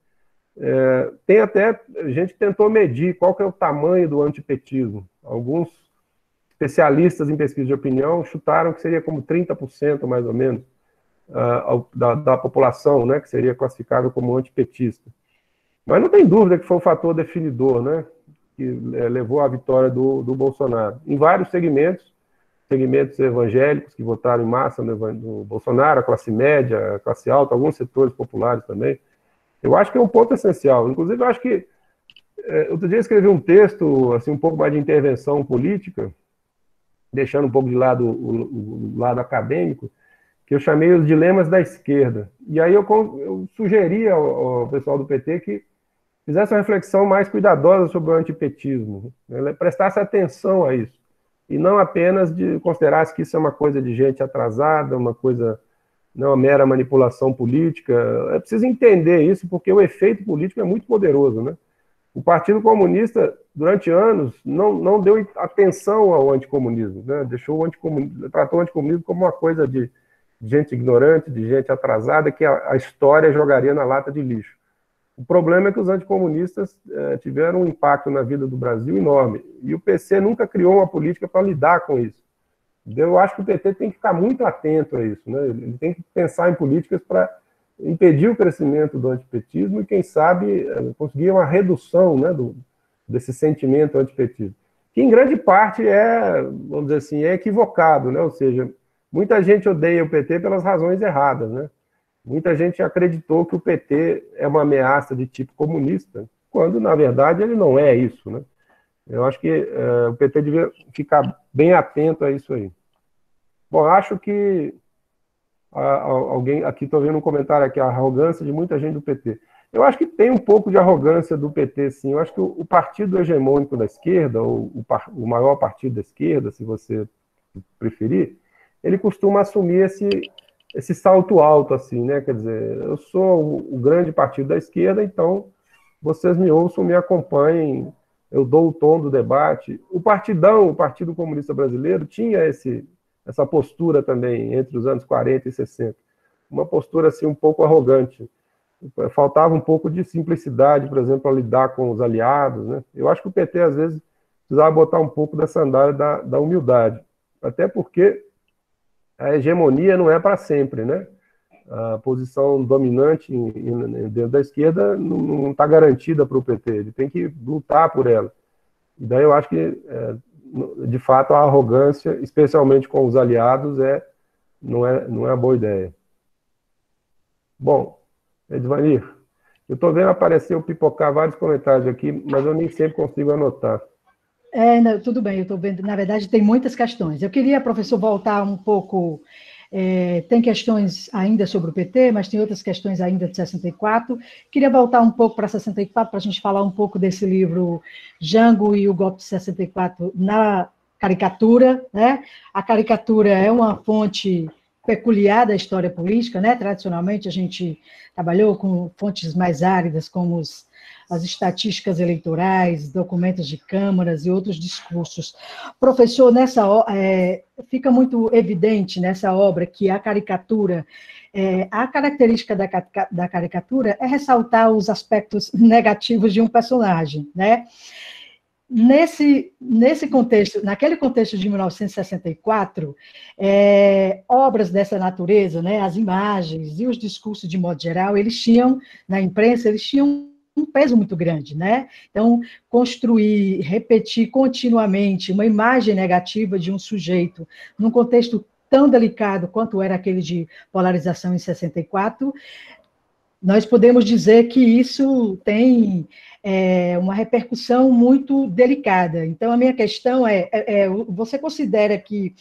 C: Tem até, a gente tentou medir qual que é o tamanho do antipetismo. Alguns especialistas em pesquisa de opinião chutaram que seria como 30%, mais ou menos, da população, né, que seria classificável como antipetista. Mas não tem dúvida que foi um fator definidor, né, que levou à vitória do Bolsonaro. Em vários segmentos evangélicos que votaram em massa no Bolsonaro, a classe média, a classe alta, alguns setores populares também. Eu acho que é um ponto essencial. Inclusive, eu acho que outro dia eu escrevi um texto, assim, um pouco mais de intervenção política, deixando um pouco de lado o lado acadêmico, que eu chamei os dilemas da esquerda. E aí eu sugeri ao pessoal do PT que fizesse uma reflexão mais cuidadosa sobre o antipetismo, né? Prestasse atenção a isso, e não apenas de considerasse que isso é uma coisa de gente atrasada, uma coisa, não uma mera manipulação política. É preciso entender isso, porque o efeito político é muito poderoso, né? O Partido Comunista, durante anos, não deu atenção ao anticomunismo, né? Tratou o anticomunismo como uma coisa de gente ignorante, de gente atrasada, que a história jogaria na lata de lixo. O problema é que os anticomunistas tiveram um impacto na vida do Brasil enorme, e o PC nunca criou uma política para lidar com isso. Eu acho que o PT tem que ficar muito atento a isso, né? Ele tem que pensar em políticas para impedir o crescimento do antipetismo e, quem sabe, conseguir uma redução, né, desse sentimento antipetista. que em grande parte vamos dizer assim, é equivocado, né? Ou seja, muita gente odeia o PT pelas razões erradas, né? Muita gente acreditou que o PT é uma ameaça de tipo comunista, quando, na verdade, ele não é isso, né? Eu acho que o PT devia ficar bem atento a isso aí. Bom, acho que alguém aqui, estou vendo um comentário aqui, a arrogância de muita gente do PT. Eu acho que tem um pouco de arrogância do PT, sim. Eu acho que o partido hegemônico da esquerda, ou o maior partido da esquerda, se você preferir, ele costuma assumir esse salto alto, assim, né? Quer dizer, eu sou o grande partido da esquerda, então vocês me ouçam, me acompanhem, eu dou o tom do debate. O Partidão, o Partido Comunista Brasileiro, tinha essa postura também, entre os anos 40 e 60. Uma postura, assim, um pouco arrogante. Faltava um pouco de simplicidade, por exemplo, para lidar com os aliados, né? Eu acho que o PT, às vezes, precisava botar um pouco da sandália da humildade. Até porque a hegemonia não é para sempre, né? A posição dominante dentro da esquerda não está garantida para o PT, ele tem que lutar por ela. E daí eu acho que, de fato, a arrogância, especialmente com os aliados, não é uma boa ideia. Bom, Edvanir, eu estou vendo aparecer ou pipocar vários comentários aqui, mas eu nem sempre consigo anotar.
A: Não, tudo bem, eu estou vendo, na verdade, tem muitas questões. Eu queria, professor, voltar um pouco. Tem questões ainda sobre o PT, mas tem outras questões ainda de 64. Queria voltar um pouco para 64, para a gente falar um pouco desse livro Jango e o golpe de 64 na caricatura, né? A caricatura é uma fonte peculiar da história política, né? Tradicionalmente, a gente trabalhou com fontes mais áridas, como as estatísticas eleitorais, documentos de câmaras e outros discursos. Professor, fica muito evidente nessa obra que a caricatura, a característica da caricatura é ressaltar os aspectos negativos de um personagem, né? Nesse contexto, naquele contexto de 1964, obras dessa natureza, né, as imagens e os discursos de modo geral, na imprensa, eles tinham um peso muito grande, né? Então, construir, repetir continuamente uma imagem negativa de um sujeito num contexto tão delicado quanto era aquele de polarização em 64, nós podemos dizer que isso tem uma repercussão muito delicada. Então, a minha questão você considera que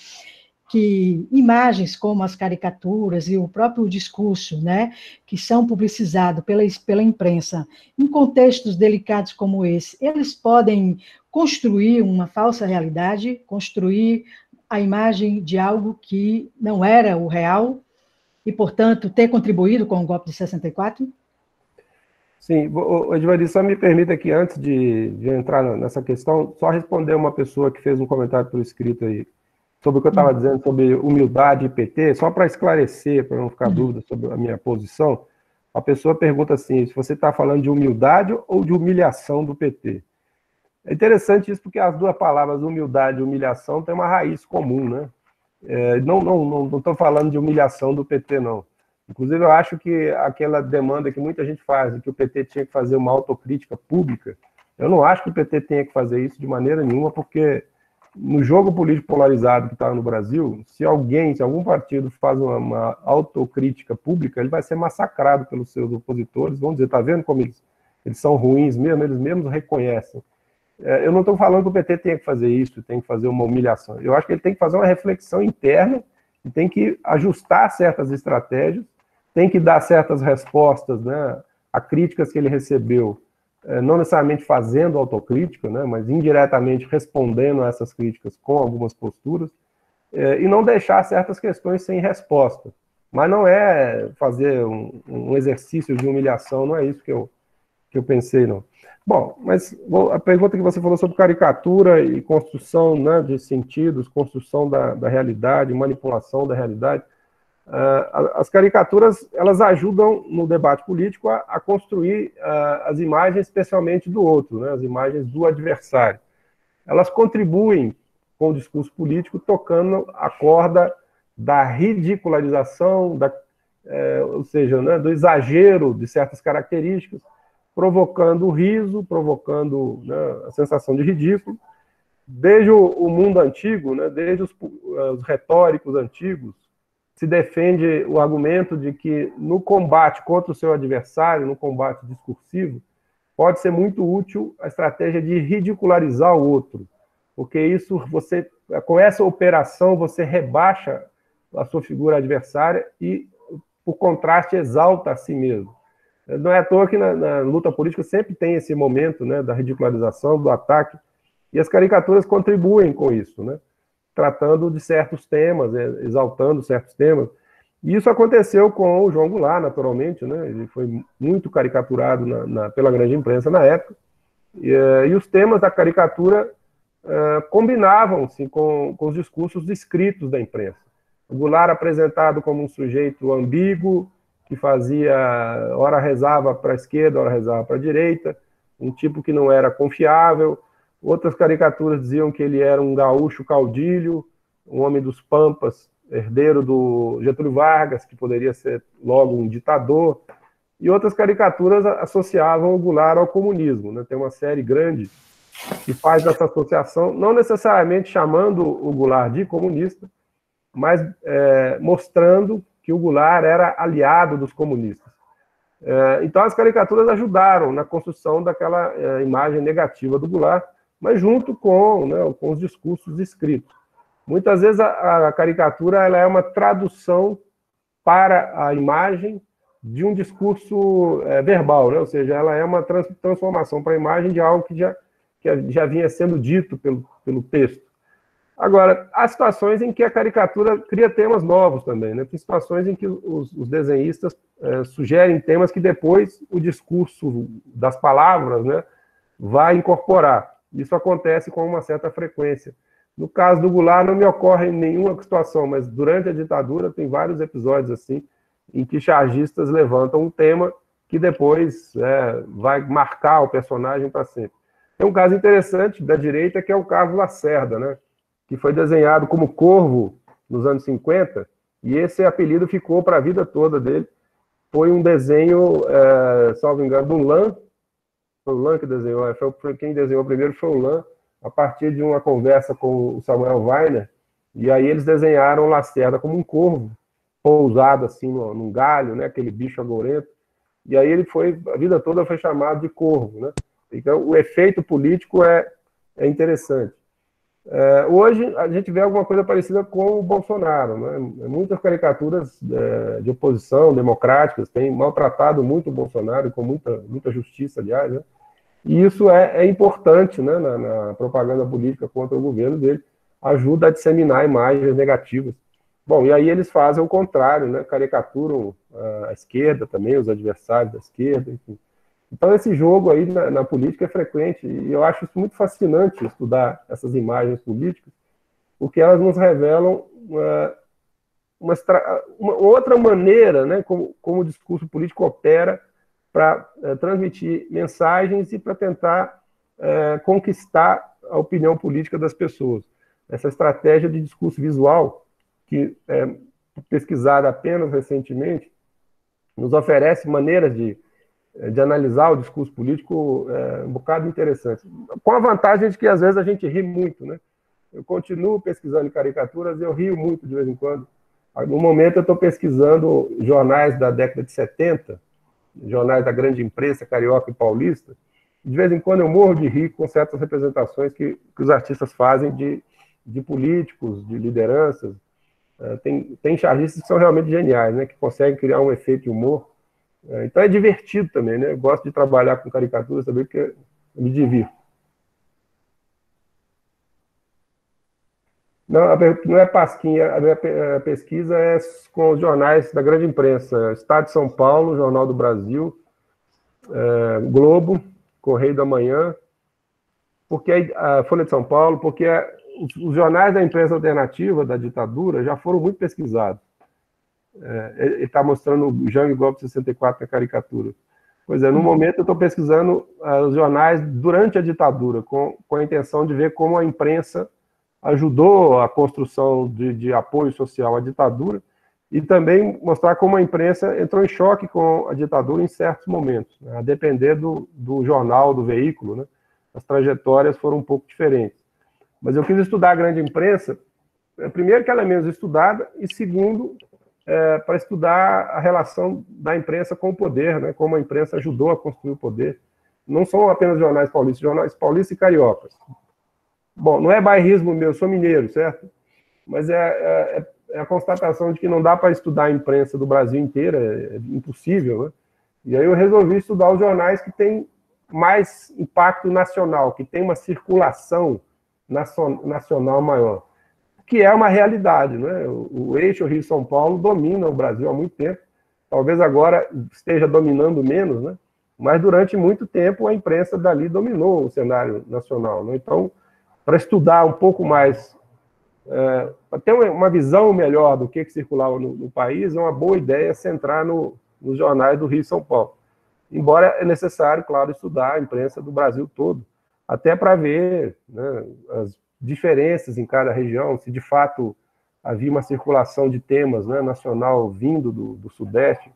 A: imagens como as caricaturas e o próprio discurso, né, que são publicizados pela imprensa, em contextos delicados como esse, eles podem construir uma falsa realidade, construir a imagem de algo que não era o real, e, portanto, ter contribuído com o golpe de 64?
C: Sim, Edvanir, só me permita aqui, antes de entrar nessa questão, só responder uma pessoa que fez um comentário por escrito aí, sobre o que eu estava dizendo sobre humildade e PT, só para esclarecer, para não ficar dúvida sobre a minha posição. A pessoa pergunta assim, se você está falando de humildade ou de humilhação do PT. É interessante isso, porque as duas palavras, humildade e humilhação, têm uma raiz comum, né? Não estou falando de humilhação do PT, não. Inclusive, eu acho que aquela demanda que muita gente faz, de que o PT tinha que fazer uma autocrítica pública, eu não acho que o PT tenha que fazer isso de maneira nenhuma, porque no jogo político polarizado que está no Brasil, se algum partido faz uma autocrítica pública, ele vai ser massacrado pelos seus opositores, vão dizer, está vendo como eles são ruins mesmo, eles mesmos reconhecem. Eu não estou falando que o PT tem que fazer isso, tem que fazer uma humilhação. Eu acho que ele tem que fazer uma reflexão interna, e tem que ajustar certas estratégias, tem que dar certas respostas, né, a críticas que ele recebeu, não necessariamente fazendo autocrítica, né, mas indiretamente respondendo a essas críticas com algumas posturas, e não deixar certas questões sem resposta. Mas não é fazer um exercício de humilhação, não é isso que eu pensei, não. Bom, mas a pergunta que você falou sobre caricatura e construção, né, de sentidos, construção da realidade, manipulação da realidade, as caricaturas, elas ajudam no debate político a construir as imagens, especialmente do outro, né, as imagens do adversário. Elas contribuem com o discurso político, tocando a corda da ridicularização, ou seja, né, do exagero de certas características, provocando riso, provocando, né, a sensação de ridículo, desde o mundo antigo, né, desde os retóricos antigos, se defende o argumento de que no combate contra o seu adversário, no combate discursivo, pode ser muito útil a estratégia de ridicularizar o outro, porque isso com essa operação você rebaixa a sua figura adversária e, por contraste, exalta a si mesmo. Não é à toa que na luta política sempre tem esse momento, né, da ridicularização, do ataque, e as caricaturas contribuem com isso, né, tratando de certos temas, exaltando certos temas. E isso aconteceu com o João Goulart, naturalmente, né, ele foi muito caricaturado pela grande imprensa na época, e os temas da caricatura combinavam-se com os discursos escritos da imprensa. O Goulart apresentado como um sujeito ambíguo, que ora rezava para a esquerda, ora rezava para a direita, um tipo que não era confiável. Outras caricaturas diziam que ele era um gaúcho caudilho, um homem dos Pampas, herdeiro do Getúlio Vargas, que poderia ser logo um ditador. E outras caricaturas associavam o Goulart ao comunismo, né? Tem uma série grande que faz essa associação, não necessariamente chamando o Goulart de comunista, mas mostrando que o Goulart era aliado dos comunistas. Então as caricaturas ajudaram na construção daquela imagem negativa do Goulart, mas junto com os discursos escritos. Muitas vezes a caricatura ela é uma tradução para a imagem de um discurso verbal, né? Ou seja, ela é uma transformação para a imagem de algo que já vinha sendo dito pelo texto. Agora, há situações em que a caricatura cria temas novos também, né? Tem situações em que os desenhistas sugerem temas que depois o discurso das palavras, né, vai incorporar. Isso acontece com uma certa frequência. No caso do Goulart, não me ocorre nenhuma situação, mas durante a ditadura tem vários episódios assim, em que chargistas levantam um tema que depois vai marcar o personagem para sempre. Tem um caso interessante da direita, que é o Carlos Lacerda, né, que foi desenhado como Corvo nos anos 50, e esse apelido ficou para a vida toda dele. Foi um desenho, salvo engano, do Lan, foi o Lan que desenhou, quem desenhou primeiro foi o Lan, a partir de uma conversa com o Samuel Weiner, e aí eles desenharam Lacerda como um corvo, pousado assim num galho, né, aquele bicho agourento, e aí a vida toda foi chamado de Corvo, né? Então o efeito político é interessante. Hoje a gente vê alguma coisa parecida com o Bolsonaro, né? Muitas caricaturas de oposição democráticas têm maltratado muito o Bolsonaro, com muita justiça, aliás, né? E isso é importante, né, na propaganda política contra o governo dele, ajuda a disseminar imagens negativas. Bom, e aí eles fazem o contrário, né? Caricaturam a esquerda também, os adversários da esquerda, enfim. Então, esse jogo aí na política é frequente, e eu acho isso muito fascinante, estudar essas imagens políticas, porque elas nos revelam uma outra maneira, né, como o discurso político opera para transmitir mensagens e para tentar conquistar a opinião política das pessoas. Essa estratégia de discurso visual, que é pesquisada apenas recentemente, nos oferece maneiras de analisar o discurso político um bocado interessante. Com a vantagem de que, às vezes, a gente ri muito, né? Eu continuo pesquisando caricaturas e eu rio muito de vez em quando. No momento, eu estou pesquisando jornais da década de 70, jornais da grande imprensa carioca e paulista. De vez em quando, eu morro de rir com certas representações que os artistas fazem de políticos, de lideranças. Tem chargistas que são realmente geniais, né? Que conseguem criar um efeito de humor. Então é divertido também, né? Eu gosto de trabalhar com caricaturas também, porque eu me divirto. Não é pasquinha, a minha pesquisa é com os jornais da grande imprensa. Estado de São Paulo, Jornal do Brasil, Globo, Correio da Manhã, porque a Folha de São Paulo, porque os jornais da imprensa alternativa da ditadura já foram muito pesquisados. Ele está mostrando o Jango Golpe 64 na caricatura. Pois é, no momento eu estou pesquisando os jornais durante a ditadura, com a intenção de ver como a imprensa ajudou a construção de apoio social à ditadura e também mostrar como a imprensa entrou em choque com a ditadura em certos momentos, né, a depender do jornal, do veículo, né, as trajetórias foram um pouco diferentes. Mas eu quis estudar a grande imprensa, primeiro que ela é menos estudada, e segundo, para estudar a relação da imprensa com o poder, né? Como a imprensa ajudou a construir o poder. Não são apenas jornais paulistas e cariocas. Bom, não é bairrismo meu, eu sou mineiro, certo? Mas é a constatação de que não dá para estudar a imprensa do Brasil inteira, é impossível, né? E aí eu resolvi estudar os jornais que têm mais impacto nacional, que tem uma circulação nacional maior, que é uma realidade, né? O eixo Rio-São Paulo domina o Brasil há muito tempo, talvez agora esteja dominando menos, né? Mas durante muito tempo a imprensa dali dominou o cenário nacional, né? Então, para estudar um pouco mais, para ter uma visão melhor do que circulava no país, é uma boa ideia centrar nos jornais do Rio e São Paulo. Embora é necessário, claro, estudar a imprensa do Brasil todo, até para ver, né, as diferenças em cada região, se de fato havia uma circulação de temas, né, nacional vindo do Sudeste.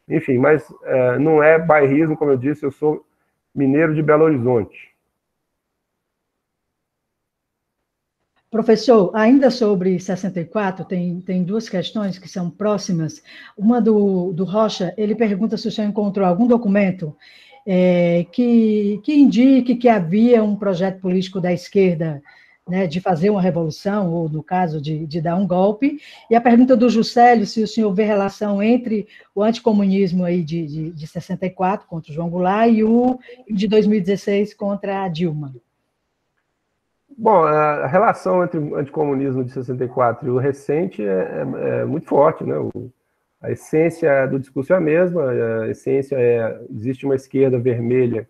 C: Enfim, mas não é bairrismo, como eu disse, eu sou mineiro de Belo Horizonte.
A: Professor, ainda sobre 64, tem duas questões que são próximas. Uma do Rocha, ele pergunta se o senhor encontrou algum documento que indique que havia um projeto político da esquerda, né, de fazer uma revolução, ou no caso de dar um golpe. E a pergunta do Juscelio, se o senhor vê relação entre o anticomunismo aí de 64, contra o João Goulart, e o de 2016 contra a Dilma.
C: Bom, a relação entre o anticomunismo de 64 e o recente é muito forte, né? A essência do discurso é a mesma, a essência existe uma esquerda vermelha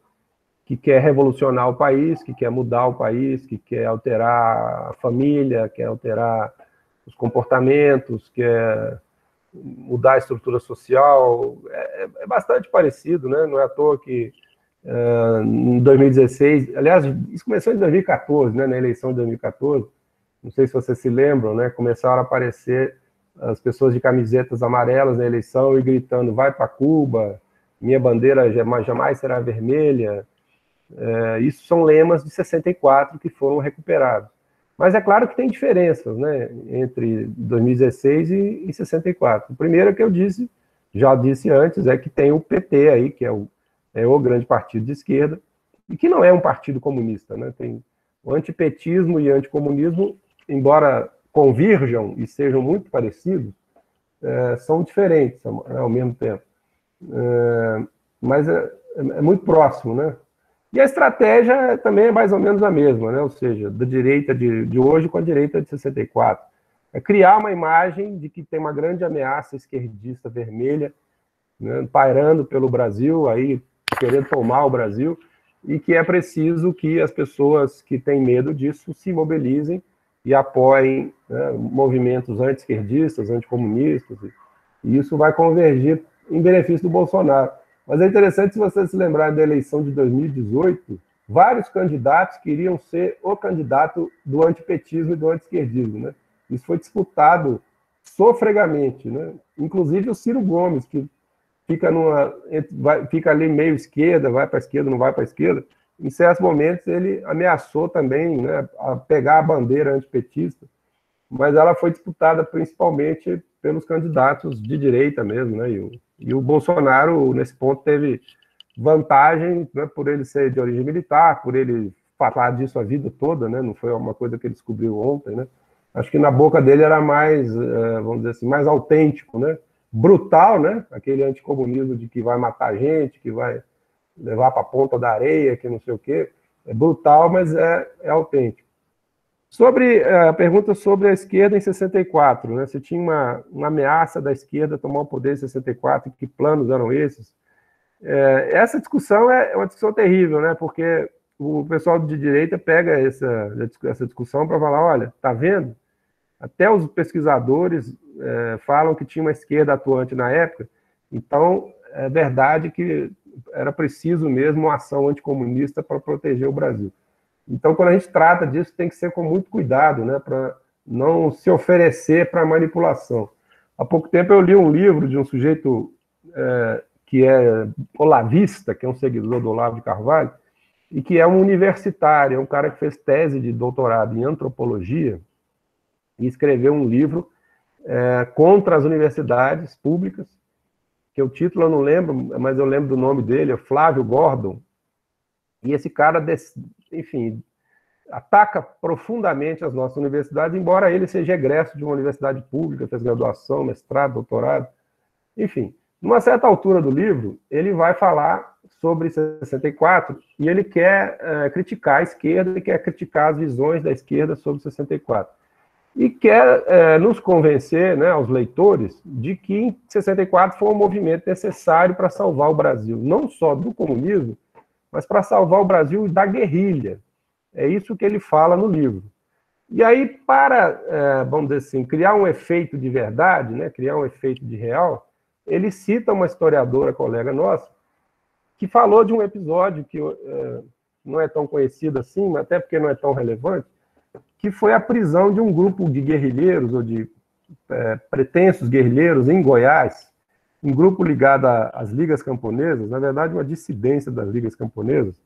C: que quer revolucionar o país, que quer mudar o país, que quer alterar a família, quer alterar os comportamentos, quer mudar a estrutura social. É bastante parecido, né? Não é à toa que em 2016, aliás, isso começou em 2014, né, na eleição de 2014, não sei se vocês se lembram, né, começaram a aparecer as pessoas de camisetas amarelas na eleição e gritando, vai para Cuba, minha bandeira jamais será vermelha. Isso são lemas de 64 que foram recuperados. Mas é claro que tem diferenças, né, entre 2016 e 64. O primeiro que eu já disse antes, é que tem o PT aí, que é o grande partido de esquerda, e que não é um partido comunista, né? Tem o antipetismo e anticomunismo, embora convirjam e sejam muito parecidos, são diferentes ao mesmo tempo. Mas é muito próximo, né? E a estratégia também é mais ou menos a mesma, né? Ou seja, da direita de hoje com a direita de 64. É criar uma imagem de que tem uma grande ameaça esquerdista vermelha, né, pairando pelo Brasil, aí querendo tomar o Brasil, e que é preciso que as pessoas que têm medo disso se mobilizem e apoiem, né, movimentos anti-esquerdistas, anticomunistas, e isso vai convergir em benefício do Bolsonaro. Mas é interessante, se vocês se lembrarem da eleição de 2018, vários candidatos queriam ser o candidato do antipetismo e do anti-esquerdismo, né? Isso foi disputado sofregamente, né? Inclusive o Ciro Gomes, que fica ali meio esquerda, vai para a esquerda, não vai para a esquerda. Em certos momentos ele ameaçou também, né, a pegar a bandeira antipetista, mas ela foi disputada principalmente pelos candidatos de direita mesmo, né, e o Bolsonaro, nesse ponto, teve vantagem, né, por ele ser de origem militar, por ele falar disso a vida toda, né, não foi uma coisa que ele descobriu ontem, né. Acho que na boca dele era mais, vamos dizer assim, mais autêntico, né, brutal, né? Aquele anticomunismo de que vai matar gente, que vai levar para a ponta da areia, que não sei o quê. É brutal, mas é autêntico. Sobre a pergunta sobre a esquerda em 64, né? Se tinha uma ameaça da esquerda tomar o poder em 64, que planos eram esses? Essa discussão é uma discussão terrível, né? Porque o pessoal de direita pega essa discussão para falar, olha, tá vendo? Até os pesquisadores falam que tinha uma esquerda atuante na época, então é verdade que era preciso mesmo uma ação anticomunista para proteger o Brasil. Então, quando a gente trata disso, tem que ser com muito cuidado, né, para não se oferecer para manipulação. Há pouco tempo eu li um livro de um sujeito que é olavista, que é um seguidor do Olavo de Carvalho, e que é um universitário, é um cara que fez tese de doutorado em antropologia e escreveu um livro contra as universidades públicas, que o título eu não lembro, mas eu lembro do nome dele, é Flávio Gordon, e esse cara, enfim, ataca profundamente as nossas universidades, embora ele seja egresso de uma universidade pública, fez graduação, mestrado, doutorado, enfim. Numa certa altura do livro, ele vai falar sobre 64 e ele quer criticar a esquerda e quer criticar as visões da esquerda sobre 64. E quer nos convencer, né, aos leitores, de que 64 foi um movimento necessário para salvar o Brasil, não só do comunismo, mas para salvar o Brasil da guerrilha. É isso que ele fala no livro. E aí, para, vamos dizer assim, criar um efeito de verdade, né, criar um efeito de real, ele cita uma historiadora, colega nossa, que falou de um episódio que não é tão conhecido assim, mas até porque não é tão relevante, que foi a prisão de um grupo de guerrilheiros, ou de pretensos guerrilheiros em Goiás, um grupo ligado às Ligas Camponesas, na verdade uma dissidência das Ligas Camponesas,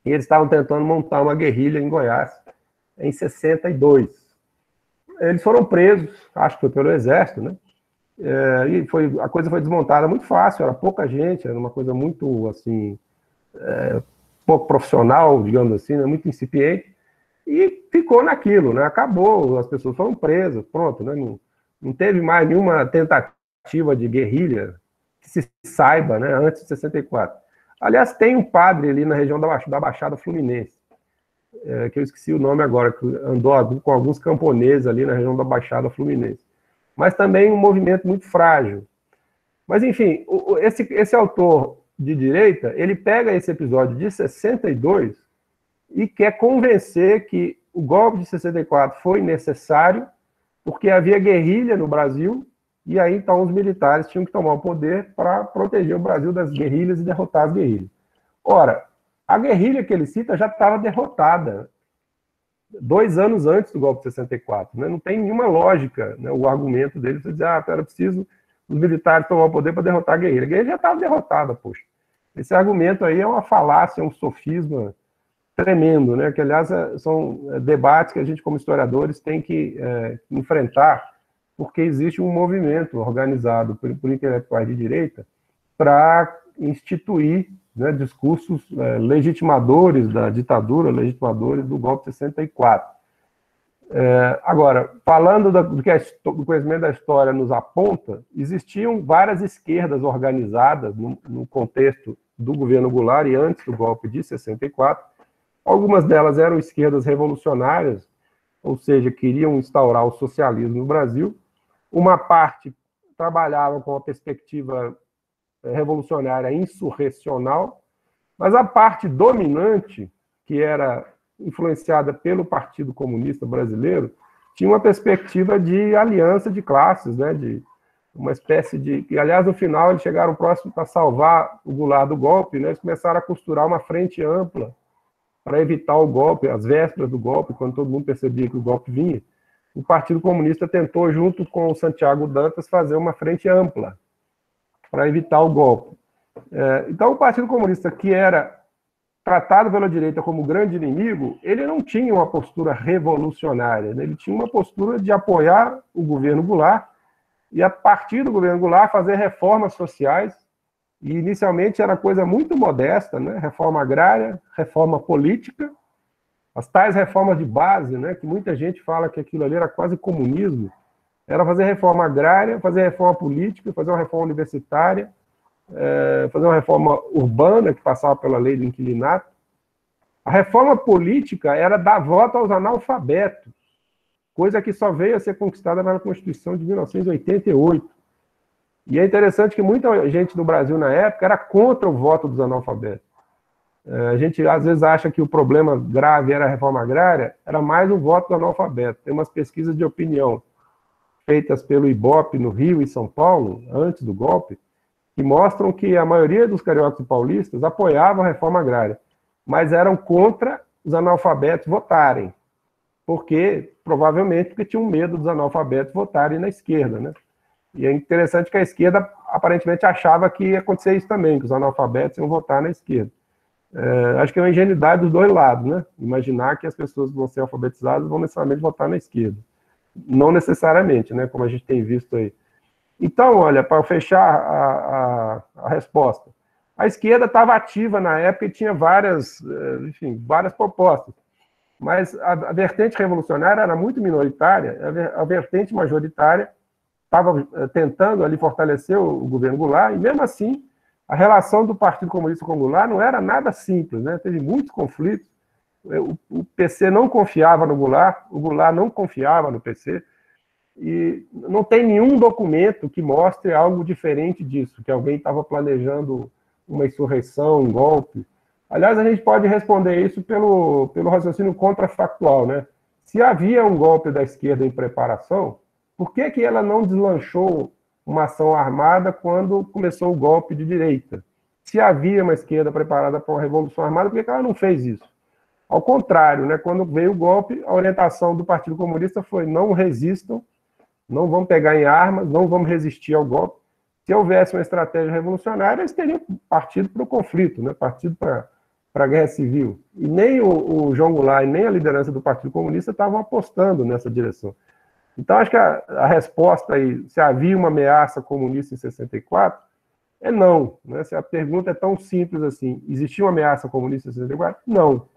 C: e eles estavam tentando montar uma guerrilha em Goiás, em 62. Eles foram presos, acho que foi pelo Exército, né? E a coisa foi desmontada muito fácil, era pouca gente, era uma coisa muito, assim, pouco profissional, digamos assim, né? Muito incipiente, e ficou naquilo, né? Acabou, as pessoas foram presas, pronto, né? Não teve mais nenhuma tentativa de guerrilha que se saiba, né? Antes de 64. Aliás, tem um padre ali na região da Baixada Fluminense, que eu esqueci o nome agora, que andou com alguns camponeses ali na região da Baixada Fluminense. Mas também um movimento muito frágil. Mas, enfim, esse autor de direita, ele pega esse episódio de 62 e quer convencer que o golpe de 64 foi necessário porque havia guerrilha no Brasil e aí, então, os militares tinham que tomar o poder para proteger o Brasil das guerrilhas e derrotar as guerrilhas. Ora, a guerrilha que ele cita já estava derrotada 2 anos antes do golpe de 64. Né? Não tem nenhuma lógica, né, o argumento dele. Você dizer, era preciso os militares tomar o poder para derrotar a guerrilha. A guerrilha já estava derrotada, poxa. Esse argumento aí é uma falácia, é um sofisma tremendo, né? Que, aliás, são debates que a gente, como historiadores, tem que enfrentar, porque existe um movimento organizado por intelectuais de direita para instituir, né, discursos legitimadores da ditadura, legitimadores do golpe de 64. Agora, falando do que o conhecimento da história nos aponta, existiam várias esquerdas organizadas no contexto do governo Goulart e antes do golpe de 64. Algumas delas eram esquerdas revolucionárias, ou seja, queriam instaurar o socialismo no Brasil. Uma parte trabalhava com a perspectiva revolucionária insurrecional, mas a parte dominante, que era influenciada pelo Partido Comunista Brasileiro, tinha uma perspectiva de aliança de classes, né, de uma espécie de... E, aliás, no final, eles chegaram próximo para salvar o Goulart do golpe, né, eles começaram a costurar uma frente ampla para evitar o golpe, as vésperas do golpe, quando todo mundo percebia que o golpe vinha. O Partido Comunista tentou, junto com o Santiago Dantas, fazer uma frente ampla para evitar o golpe. Então, o Partido Comunista, que era tratado pela direita como grande inimigo, ele não tinha uma postura revolucionária, né? Ele tinha uma postura de apoiar o governo Goulart e, a partir do governo Goulart, fazer reformas sociais, e inicialmente era coisa muito modesta, né? Reforma agrária, reforma política, as tais reformas de base, né? Que muita gente fala que aquilo ali era quase comunismo, era fazer reforma agrária, fazer reforma política, fazer uma reforma universitária, fazer uma reforma urbana, que passava pela lei do inquilinato. A reforma política era dar voto aos analfabetos, coisa que só veio a ser conquistada pela Constituição de 1988. E é interessante que muita gente no Brasil, na época, era contra o voto dos analfabetos. A gente, às vezes, acha que o problema grave era a reforma agrária, era mais o voto do analfabeto. Tem umas pesquisas de opinião feitas pelo IBOP no Rio e São Paulo, antes do golpe, que mostram que a maioria dos cariocas e paulistas apoiavam a reforma agrária, mas eram contra os analfabetos votarem, provavelmente porque tinham medo dos analfabetos votarem na esquerda, né? E é interessante que a esquerda aparentemente achava que ia acontecer isso também, que os analfabetos iam votar na esquerda. Acho que é uma ingenuidade dos dois lados, né? Imaginar que as pessoas que vão ser alfabetizadas vão necessariamente votar na esquerda. Não necessariamente, né? Como a gente tem visto aí. Então, olha, para fechar a resposta, a esquerda estava ativa na época e tinha várias propostas, mas a vertente revolucionária era muito minoritária, a vertente majoritária estava tentando ali fortalecer o governo Goulart, e mesmo assim, a relação do Partido Comunista com o Goulart não era nada simples, né? Teve muitos conflitos, o PC não confiava no Goulart, o Goulart não confiava no PC, e não tem nenhum documento que mostre algo diferente disso, que alguém estava planejando uma insurreição, um golpe. Aliás, a gente pode responder isso pelo raciocínio contrafactual, né? Se havia um golpe da esquerda em preparação, por que ela não deslanchou uma ação armada quando começou o golpe de direita? Se havia uma esquerda preparada para uma revolução armada, por que ela não fez isso? Ao contrário, né? Quando veio o golpe, a orientação do Partido Comunista foi: não resistam, não vamos pegar em armas, não vamos resistir ao golpe. Se houvesse uma estratégia revolucionária, eles teriam partido para o conflito, né? Partido para a guerra civil. E nem o João Goulart, nem a liderança do Partido Comunista estavam apostando nessa direção. Então, acho que a resposta aí, se havia uma ameaça comunista em 64, é não, né? Se a pergunta é tão simples assim, existia uma ameaça comunista em 64? Não.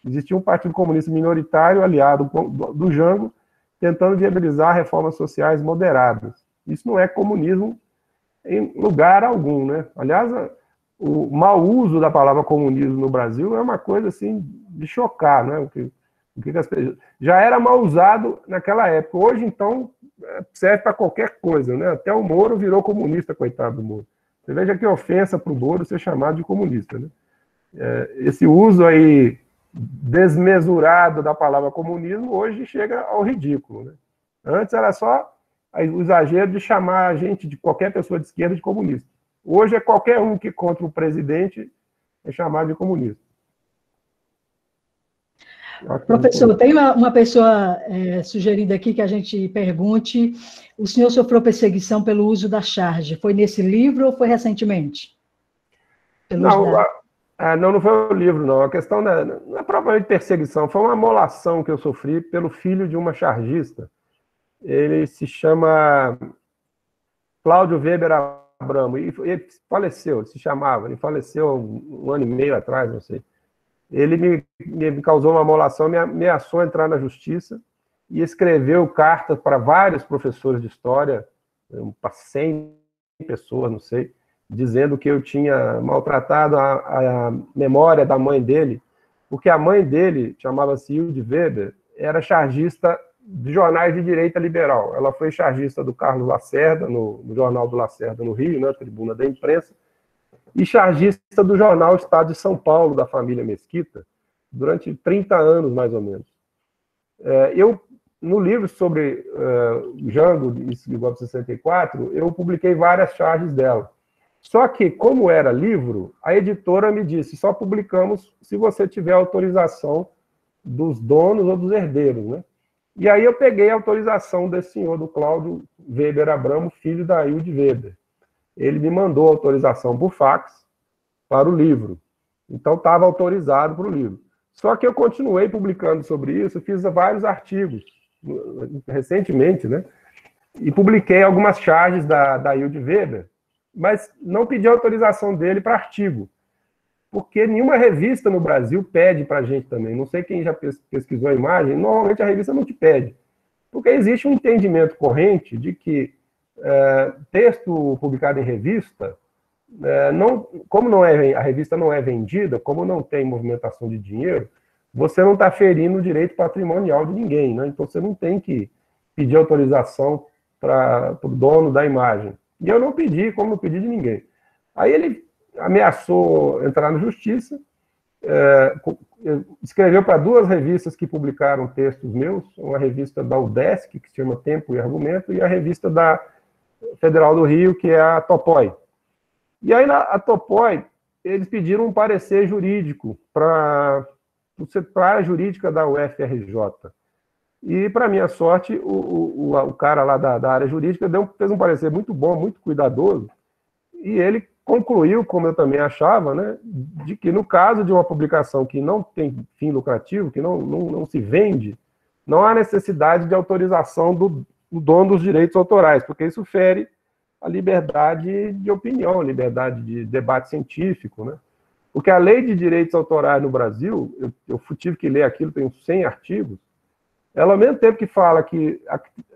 C: Existia um Partido Comunista minoritário, aliado do Jango, tentando viabilizar reformas sociais moderadas. Isso não é comunismo em lugar algum, né? Aliás, o mau uso da palavra comunismo no Brasil é uma coisa assim de chocar, né? Já era mal usado naquela época. Hoje, então, serve para qualquer coisa, né? Até o Moro virou comunista, coitado do Moro. Você veja que ofensa para o Moro ser chamado de comunista, né? Esse uso aí desmesurado da palavra comunismo hoje chega ao ridículo, né? Antes era só o exagero de chamar a gente, de qualquer pessoa de esquerda, de comunista. Hoje é qualquer um que contra o presidente é chamado de comunista.
A: Professor, tem uma pessoa sugerindo aqui que a gente pergunte: o senhor sofreu perseguição pelo uso da charge? Foi nesse livro ou foi recentemente?
C: Não foi o livro, não. A questão não é propriamente perseguição, foi uma amolação que eu sofri pelo filho de uma chargista. Ele se chama Cláudio Weber Abramo, e ele faleceu, ele faleceu um ano e meio atrás, não sei. Ele me causou uma amolação, me ameaçou entrar na justiça e escreveu cartas para vários professores de história, para 100 pessoas, não sei, dizendo que eu tinha maltratado a memória da mãe dele, porque a mãe dele, chamava-se Hilde Weber, era chargista de jornais de direita liberal. Ela foi chargista do Carlos Lacerda, no Jornal do Lacerda, no Rio, na Tribuna da Imprensa, e chargista do jornal Estado de São Paulo, da família Mesquita, durante 30 anos, mais ou menos. No livro sobre Jango e o golpe de 64, eu publiquei várias charges dela. Só que, como era livro, a editora me disse: só publicamos se você tiver autorização dos donos ou dos herdeiros, né? E aí eu peguei a autorização desse senhor, do Cláudio Weber Abramo, filho da Hilde Weber. Ele me mandou autorização por fax para o livro. Então, estava autorizado para o livro. Só que eu continuei publicando sobre isso, fiz vários artigos, recentemente, né? E publiquei algumas charges da Hilde Weber, mas não pedi autorização dele para artigo, porque nenhuma revista no Brasil pede para a gente também. Não sei quem já pesquisou a imagem, normalmente a revista não te pede, porque existe um entendimento corrente de que texto publicado em revista, como a revista não é vendida, como não tem movimentação de dinheiro, você não está ferindo o direito patrimonial de ninguém, né? Então você não tem que pedir autorização para o dono da imagem. E eu não pedi, como não pedi de ninguém. Aí ele ameaçou entrar na justiça, escreveu para 2 revistas que publicaram textos meus, uma revista da UDESC, que se chama Tempo e Argumento, e a revista da Federal do Rio, que é a Topoi. E aí, a Topoi, eles pediram um parecer jurídico para a área jurídica da UFRJ. E, para minha sorte, o cara lá da área jurídica fez um parecer muito bom, muito cuidadoso, e ele concluiu, como eu também achava, né, de que no caso de uma publicação que não tem fim lucrativo, que não se vende, não há necessidade de autorização do dono dos direitos autorais, porque isso fere a liberdade de opinião, a liberdade de debate científico, né? Porque a lei de direitos autorais no Brasil, eu tive que ler aquilo, tem uns 100 artigos, ela, ao mesmo tempo que fala que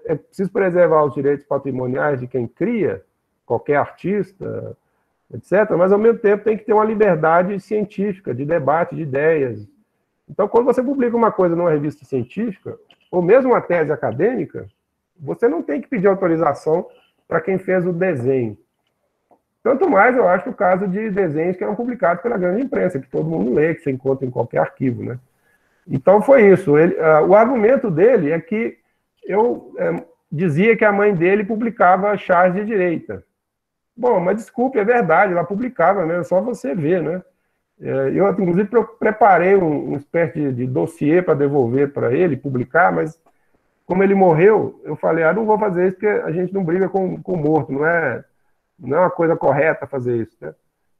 C: é preciso preservar os direitos patrimoniais de quem cria, qualquer artista, etc., mas, ao mesmo tempo, tem que ter uma liberdade científica, de debate de ideias. Então, quando você publica uma coisa numa revista científica, ou mesmo uma tese acadêmica, você não tem que pedir autorização para quem fez o desenho. Tanto mais, eu acho, o caso de desenhos que eram publicados pela grande imprensa, que todo mundo lê, que você encontra em qualquer arquivo, né? Então, foi isso. O argumento dele é que eu dizia que a mãe dele publicava charges de direita. Bom, mas desculpe, é verdade, ela publicava, né? É só você ver, né? Eu, inclusive, preparei uma espécie de dossiê para devolver para ele, publicar, mas como ele morreu, eu falei, não vou fazer isso porque a gente não briga com morto, não é uma coisa correta fazer isso, né?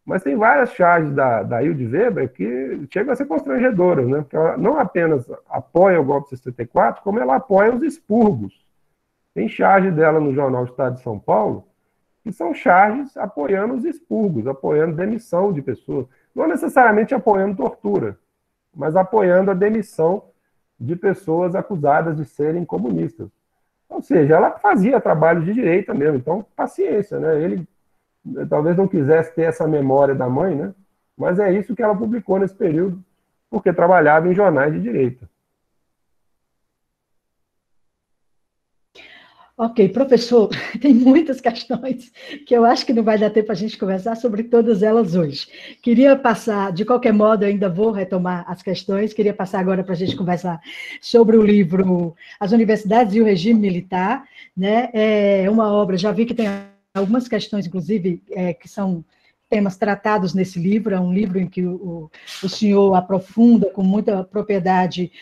C: Mas tem várias charges da Hilde Weber que chegam a ser constrangedoras, né? Porque ela não apenas apoia o golpe de 64, como ela apoia os expurgos. Tem charge dela no jornal Estado de São Paulo, que são charges apoiando os expurgos, apoiando demissão de pessoas. Não necessariamente apoiando tortura, mas apoiando a demissão de pessoas acusadas de serem comunistas. Ou seja, ela fazia trabalho de direita mesmo, então paciência, né? Ele talvez não quisesse ter essa memória da mãe, né? Mas é isso que ela publicou nesse período, porque trabalhava em jornais de direita.
A: Ok, professor, tem muitas questões que eu acho que não vai dar tempo para a gente conversar sobre todas elas hoje. Queria passar, de qualquer modo, eu ainda vou retomar as questões, queria passar agora para a gente conversar sobre o livro As Universidades e o Regime Militar, né? É uma obra, já vi que tem algumas questões, inclusive, que são temas tratados nesse livro, é um livro em que o senhor aprofunda com muita propriedade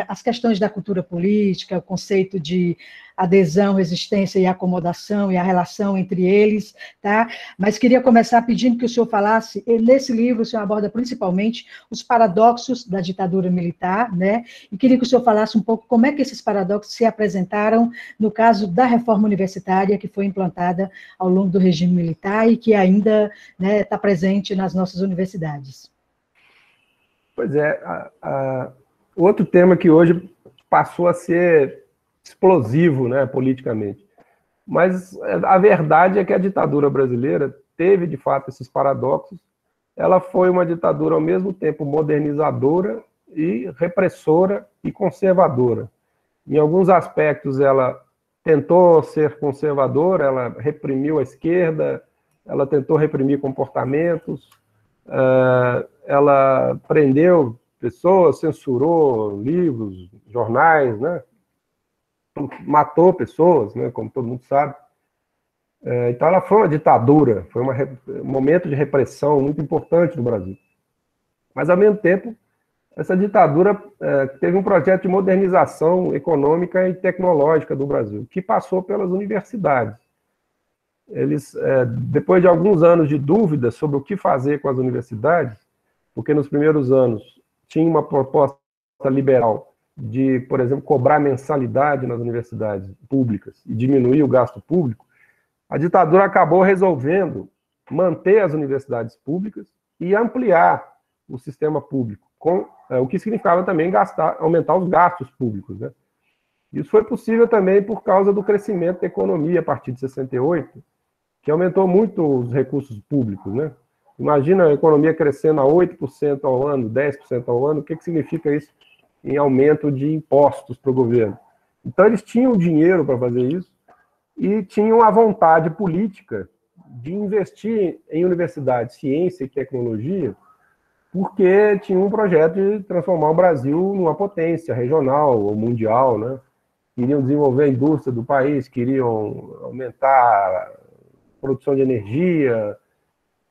A: as questões da cultura política, o conceito de adesão, resistência e acomodação e a relação entre eles, tá? Mas queria começar pedindo que o senhor falasse, nesse livro o senhor aborda principalmente os paradoxos da ditadura militar, né? E queria que o senhor falasse um pouco como é que esses paradoxos se apresentaram no caso da reforma universitária que foi implantada ao longo do regime militar e que ainda, né, está presente nas nossas universidades.
C: Pois é, outro tema que hoje passou a ser explosivo, né, politicamente. Mas a verdade é que a ditadura brasileira teve, de fato, esses paradoxos. Ela foi uma ditadura, ao mesmo tempo, modernizadora e repressora e conservadora. Em alguns aspectos, ela tentou ser conservadora, ela reprimiu a esquerda, ela tentou reprimir comportamentos, ela prendeu pessoas, censurou livros, jornais, né? Matou pessoas, né, como todo mundo sabe. Então, ela foi uma ditadura, foi um momento de repressão muito importante no Brasil. Mas, ao mesmo tempo, essa ditadura teve um projeto de modernização econômica e tecnológica do Brasil, que passou pelas universidades. Eles, depois de alguns anos de dúvida sobre o que fazer com as universidades, porque nos primeiros anos tinha uma proposta liberal de, por exemplo, cobrar mensalidade nas universidades públicas e diminuir o gasto público, a ditadura acabou resolvendo manter as universidades públicas e ampliar o sistema público, o que significava também aumentar os gastos públicos, né? Isso foi possível também por causa do crescimento da economia a partir de 68, que aumentou muito os recursos públicos, né? Imagina a economia crescendo a 8% ao ano, 10% ao ano, o que significa isso em aumento de impostos para o governo? Então, eles tinham dinheiro para fazer isso e tinham a vontade política de investir em universidade, ciência e tecnologia, porque tinham um projeto de transformar o Brasil numa potência regional ou mundial, né? Queriam desenvolver a indústria do país, queriam aumentar a produção de energia,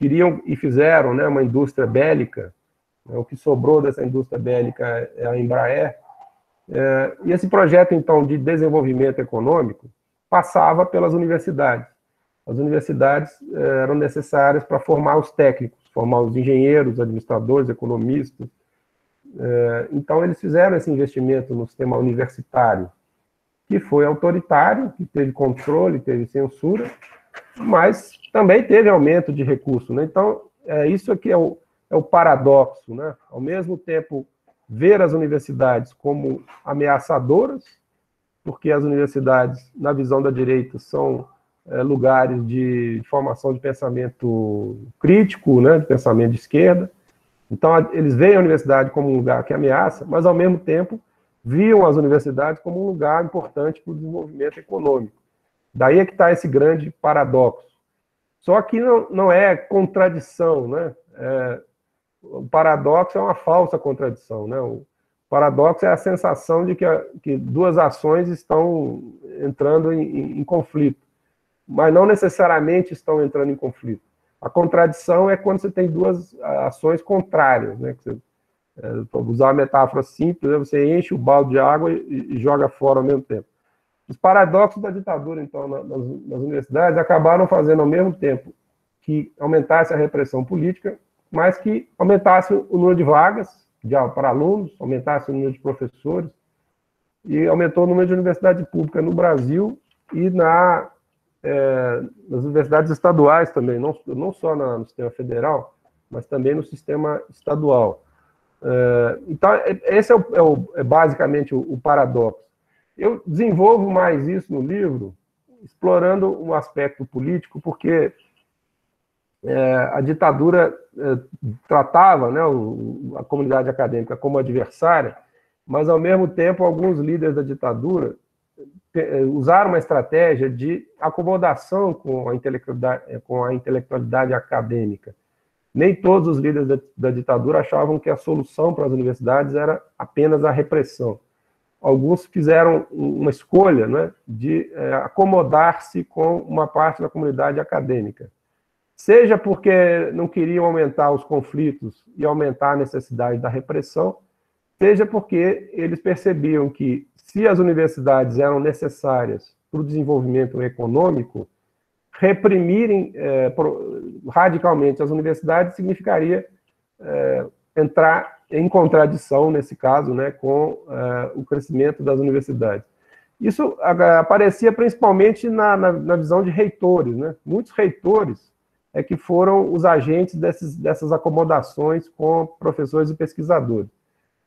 C: queriam e fizeram, né, uma indústria bélica. O que sobrou dessa indústria bélica é a Embraer. E esse projeto, então, de desenvolvimento econômico passava pelas universidades. as universidades eram necessárias para formar os técnicos, formar os engenheiros, administradores, economistas. Então, eles fizeram esse investimento no sistema universitário, que foi autoritário, que teve controle, teve censura, mas também teve aumento de recursos, né? Então, isso aqui é o paradoxo, né? Ao mesmo tempo, ver as universidades como ameaçadoras, porque as universidades, na visão da direita, são lugares de formação de pensamento crítico, né? De pensamento de esquerda. Então, eles veem a universidade como um lugar que ameaça, mas, ao mesmo tempo, viam as universidades como um lugar importante para o desenvolvimento econômico. Daí é que está esse grande paradoxo. Só que não é contradição, né? O paradoxo é uma falsa contradição, né? O paradoxo é a sensação de que duas ações estão entrando em conflito, mas não necessariamente estão entrando em conflito. A contradição é quando você tem duas ações contrárias, né? Para usar uma metáfora simples, você enche o balde de água e joga fora ao mesmo tempo. Os paradoxos da ditadura, então, nas universidades, acabaram fazendo ao mesmo tempo que aumentasse a repressão política, mas que aumentasse o número de vagas para alunos, aumentasse o número de professores, e aumentou o número de universidade pública no Brasil e nas universidades estaduais também, não só no sistema federal, mas também no sistema estadual. Então, esse é basicamente o paradoxo. Eu desenvolvo mais isso no livro, explorando um aspecto político, porque a ditadura tratava, né, a comunidade acadêmica como adversária, mas, ao mesmo tempo, alguns líderes da ditadura usaram uma estratégia de acomodação com a intelectualidade acadêmica. Nem todos os líderes da ditadura achavam que a solução para as universidades era apenas a repressão. Alguns fizeram uma escolha, né, de acomodar-se com uma parte da comunidade acadêmica. Seja porque não queriam aumentar os conflitos e aumentar a necessidade da repressão, seja porque eles percebiam que, se as universidades eram necessárias para o desenvolvimento econômico, reprimirem radicalmente as universidades significaria entrar em contradição, nesse caso, né, com o crescimento das universidades. Isso aparecia principalmente na visão de reitores, né? Muitos reitores que foram os agentes dessas acomodações com professores e pesquisadores.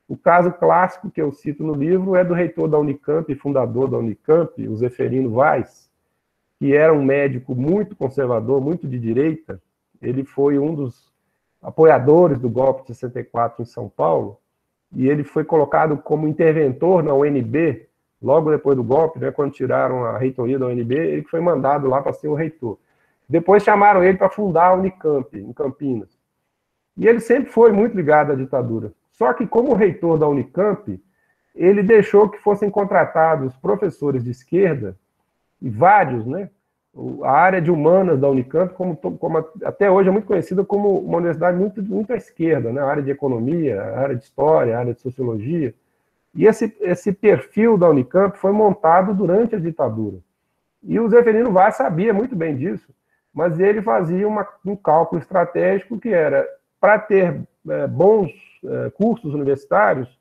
C: O caso clássico que eu cito no livro é do reitor da Unicamp e fundador da Unicamp, o Zeferino Vaz, que era um médico muito conservador, muito de direita. Ele foi um dos apoiadores do golpe de 64 em São Paulo, e ele foi colocado como interventor na UNB, logo depois do golpe, né, quando tiraram a reitoria da UNB, ele foi mandado lá para ser o reitor. Depois chamaram ele para fundar a Unicamp, em Campinas. E ele sempre foi muito ligado à ditadura. Só que, como reitor da Unicamp, ele deixou que fossem contratados professores de esquerda, e vários, né? A área de humanas da Unicamp, como até hoje é muito conhecida como uma universidade muito à esquerda, né? A área de economia, a área de história, a área de sociologia. E esse perfil da Unicamp foi montado durante a ditadura. E o Zeferino Vaz sabia muito bem disso, mas ele fazia um cálculo estratégico que era, para ter bons cursos universitários,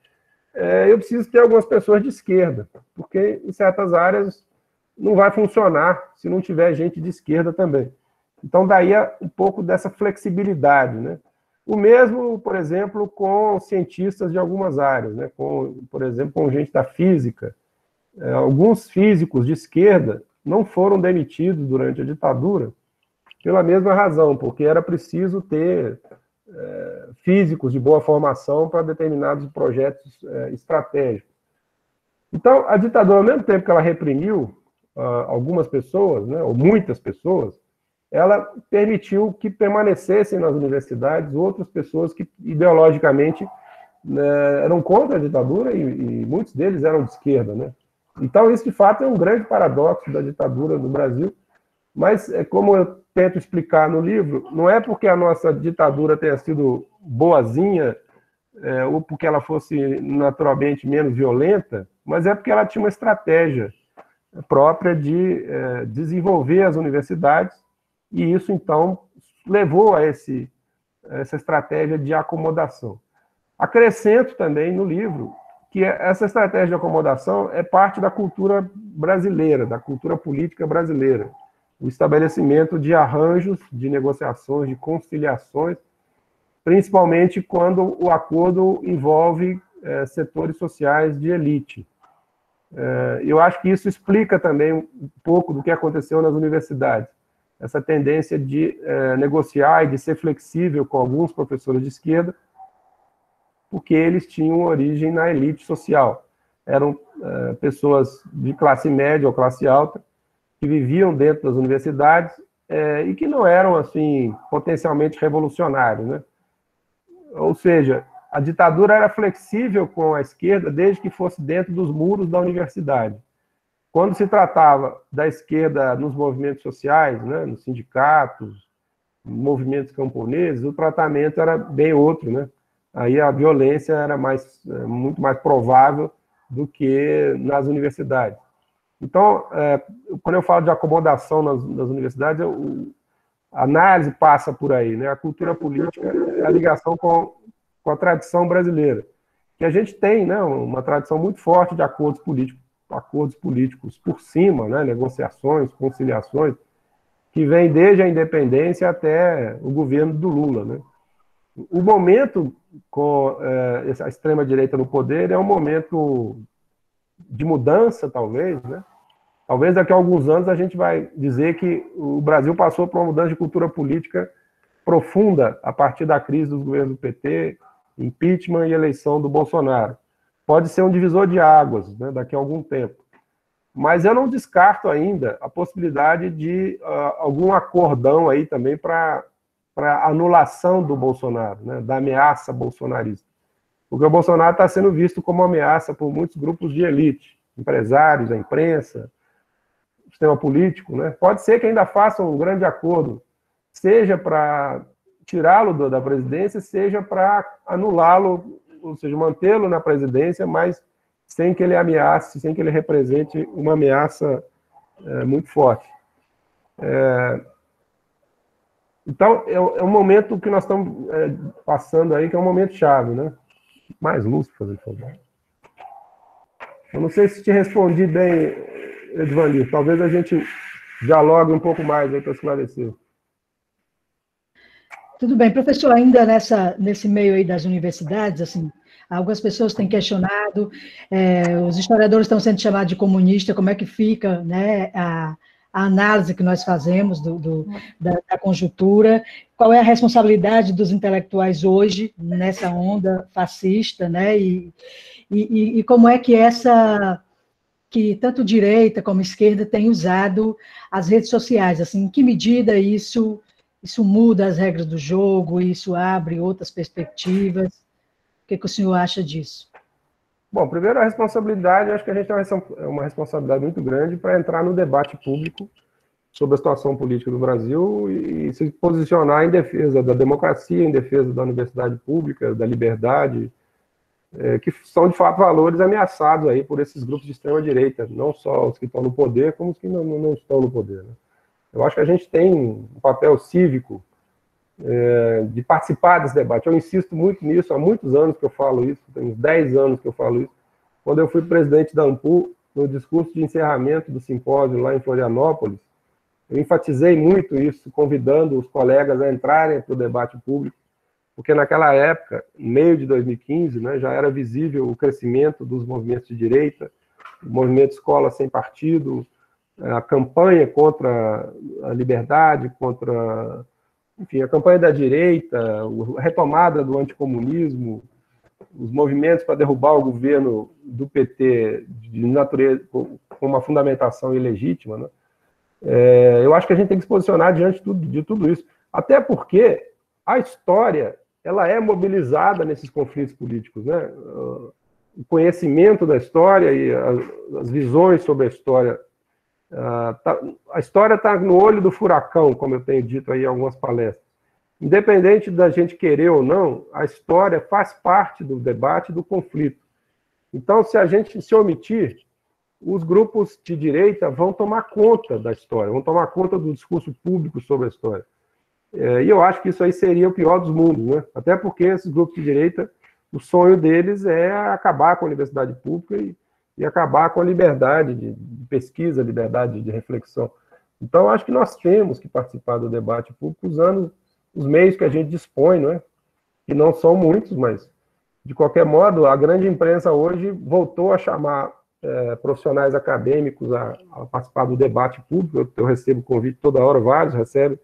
C: eu preciso ter algumas pessoas de esquerda, porque em certas áreas não vai funcionar se não tiver gente de esquerda também. Então, daí um pouco dessa flexibilidade, né? O mesmo, por exemplo, com cientistas de algumas áreas, né? Por exemplo, com gente da física. Alguns físicos de esquerda não foram demitidos durante a ditadura pela mesma razão, porque era preciso ter físicos de boa formação para determinados projetos estratégicos. Então, a ditadura, ao mesmo tempo que ela reprimiu algumas pessoas, né, ou muitas pessoas, ela permitiu que permanecessem nas universidades outras pessoas que ideologicamente eram contra a ditadura e muitos deles eram de esquerda, né? Então, isso, de fato, é um grande paradoxo da ditadura no Brasil, mas, como eu tento explicar no livro, não é porque a nossa ditadura tenha sido boazinha, ou porque ela fosse naturalmente menos violenta, mas é porque ela tinha uma estratégia própria de desenvolver as universidades e isso, então, levou a essa estratégia de acomodação. Acrescento também no livro que essa estratégia de acomodação é parte da cultura brasileira, da cultura política brasileira. O estabelecimento de arranjos, de negociações, de conciliações, principalmente quando o acordo envolve setores sociais de elite. Eu acho que isso explica também um pouco do que aconteceu nas universidades. Essa tendência de negociar e de ser flexível com alguns professores de esquerda, porque eles tinham origem na elite social. Eram pessoas de classe média ou classe alta, que viviam dentro das universidades e que não eram, assim, potencialmente revolucionários, né? Ou seja, a ditadura era flexível com a esquerda desde que fosse dentro dos muros da universidade. Quando se tratava da esquerda nos movimentos sociais, né, nos sindicatos, movimentos camponeses, o tratamento era bem outro, né? Aí a violência era muito mais provável do que nas universidades. Então, quando eu falo de acomodação nas universidades, a análise passa por aí, né? A cultura política é a ligação com a tradição brasileira, que a gente tem, né, uma tradição muito forte de acordos políticos por cima, né, negociações, conciliações, que vem desde a independência até o governo do Lula, né? O momento com a extrema-direita no poder é um momento de mudança, talvez, né? Talvez daqui a alguns anos a gente vai dizer que o Brasil passou por uma mudança de cultura política profunda a partir da crise dos governos do PT, impeachment e eleição do Bolsonaro. Pode ser um divisor de águas, né, daqui a algum tempo. Mas eu não descarto ainda a possibilidade de algum acordão aí também para anulação do Bolsonaro, né, da ameaça bolsonarista. Porque o Bolsonaro está sendo visto como ameaça por muitos grupos de elite, empresários, a imprensa, o sistema político, né? Pode ser que ainda façam um grande acordo, seja para tirá-lo da presidência, seja para anulá-lo, ou seja, mantê-lo na presidência, mas sem que ele ameace, sem que ele represente uma ameaça muito forte. Então, é um momento que nós estamos passando aí, que é um momento chave, né? Mais luz, por favor. Eu não sei se te respondi bem, Edvanir. Talvez a gente dialogue um pouco mais aí para esclarecer.
A: Tudo bem, professor, ainda nesse meio aí das universidades, assim, algumas pessoas têm questionado, os historiadores estão sendo chamados de comunista, como é que fica, né, a análise que nós fazemos da conjuntura, qual é a responsabilidade dos intelectuais hoje nessa onda fascista, né, e como é que tanto direita como esquerda têm usado as redes sociais, assim, em que medida isso muda as regras do jogo, isso abre outras perspectivas? O que o senhor acha disso?
C: Bom, primeiro a responsabilidade, acho que a gente tem uma responsabilidade muito grande para entrar no debate público sobre a situação política do Brasil e se posicionar em defesa da democracia, em defesa da universidade pública, da liberdade, que são, de fato, valores ameaçados aí por esses grupos de extrema-direita, não só os que estão no poder, como os que não estão no poder, né? Eu acho que a gente tem um papel cívico de participar desse debate. Eu insisto muito nisso, há muitos anos que eu falo isso, tem uns 10 anos que eu falo isso. Quando eu fui presidente da ANPU, no discurso de encerramento do simpósio lá em Florianópolis, eu enfatizei muito isso, convidando os colegas a entrarem para o debate público, porque naquela época, em meio de 2015, né, já era visível o crescimento dos movimentos de direita, o movimento Escola Sem Partido, a campanha contra a liberdade, contra, enfim, a campanha da direita, a retomada do anticomunismo, os movimentos para derrubar o governo do PT de natureza, com uma fundamentação ilegítima, né? Eu acho que a gente tem que se posicionar diante de tudo isso, até porque a história ela é mobilizada nesses conflitos políticos, né? O conhecimento da história e as visões sobre a história. A história está no olho do furacão, como eu tenho dito aí em algumas palestras. Independente da gente querer ou não, a história faz parte do debate, do conflito. Então, se a gente se omitir, os grupos de direita vão tomar conta da história, vão tomar conta do discurso público sobre a história. E eu acho que isso aí seria o pior dos mundos, né? Até porque esses grupos de direita, o sonho deles é acabar com a universidade pública e acabar com a liberdade de pesquisa, liberdade de reflexão. Então, acho que nós temos que participar do debate público usando os meios que a gente dispõe, não é? Que não são muitos, mas, de qualquer modo, a grande imprensa hoje voltou a chamar profissionais acadêmicos a participar do debate público. Eu recebo convite toda hora, vários recebem,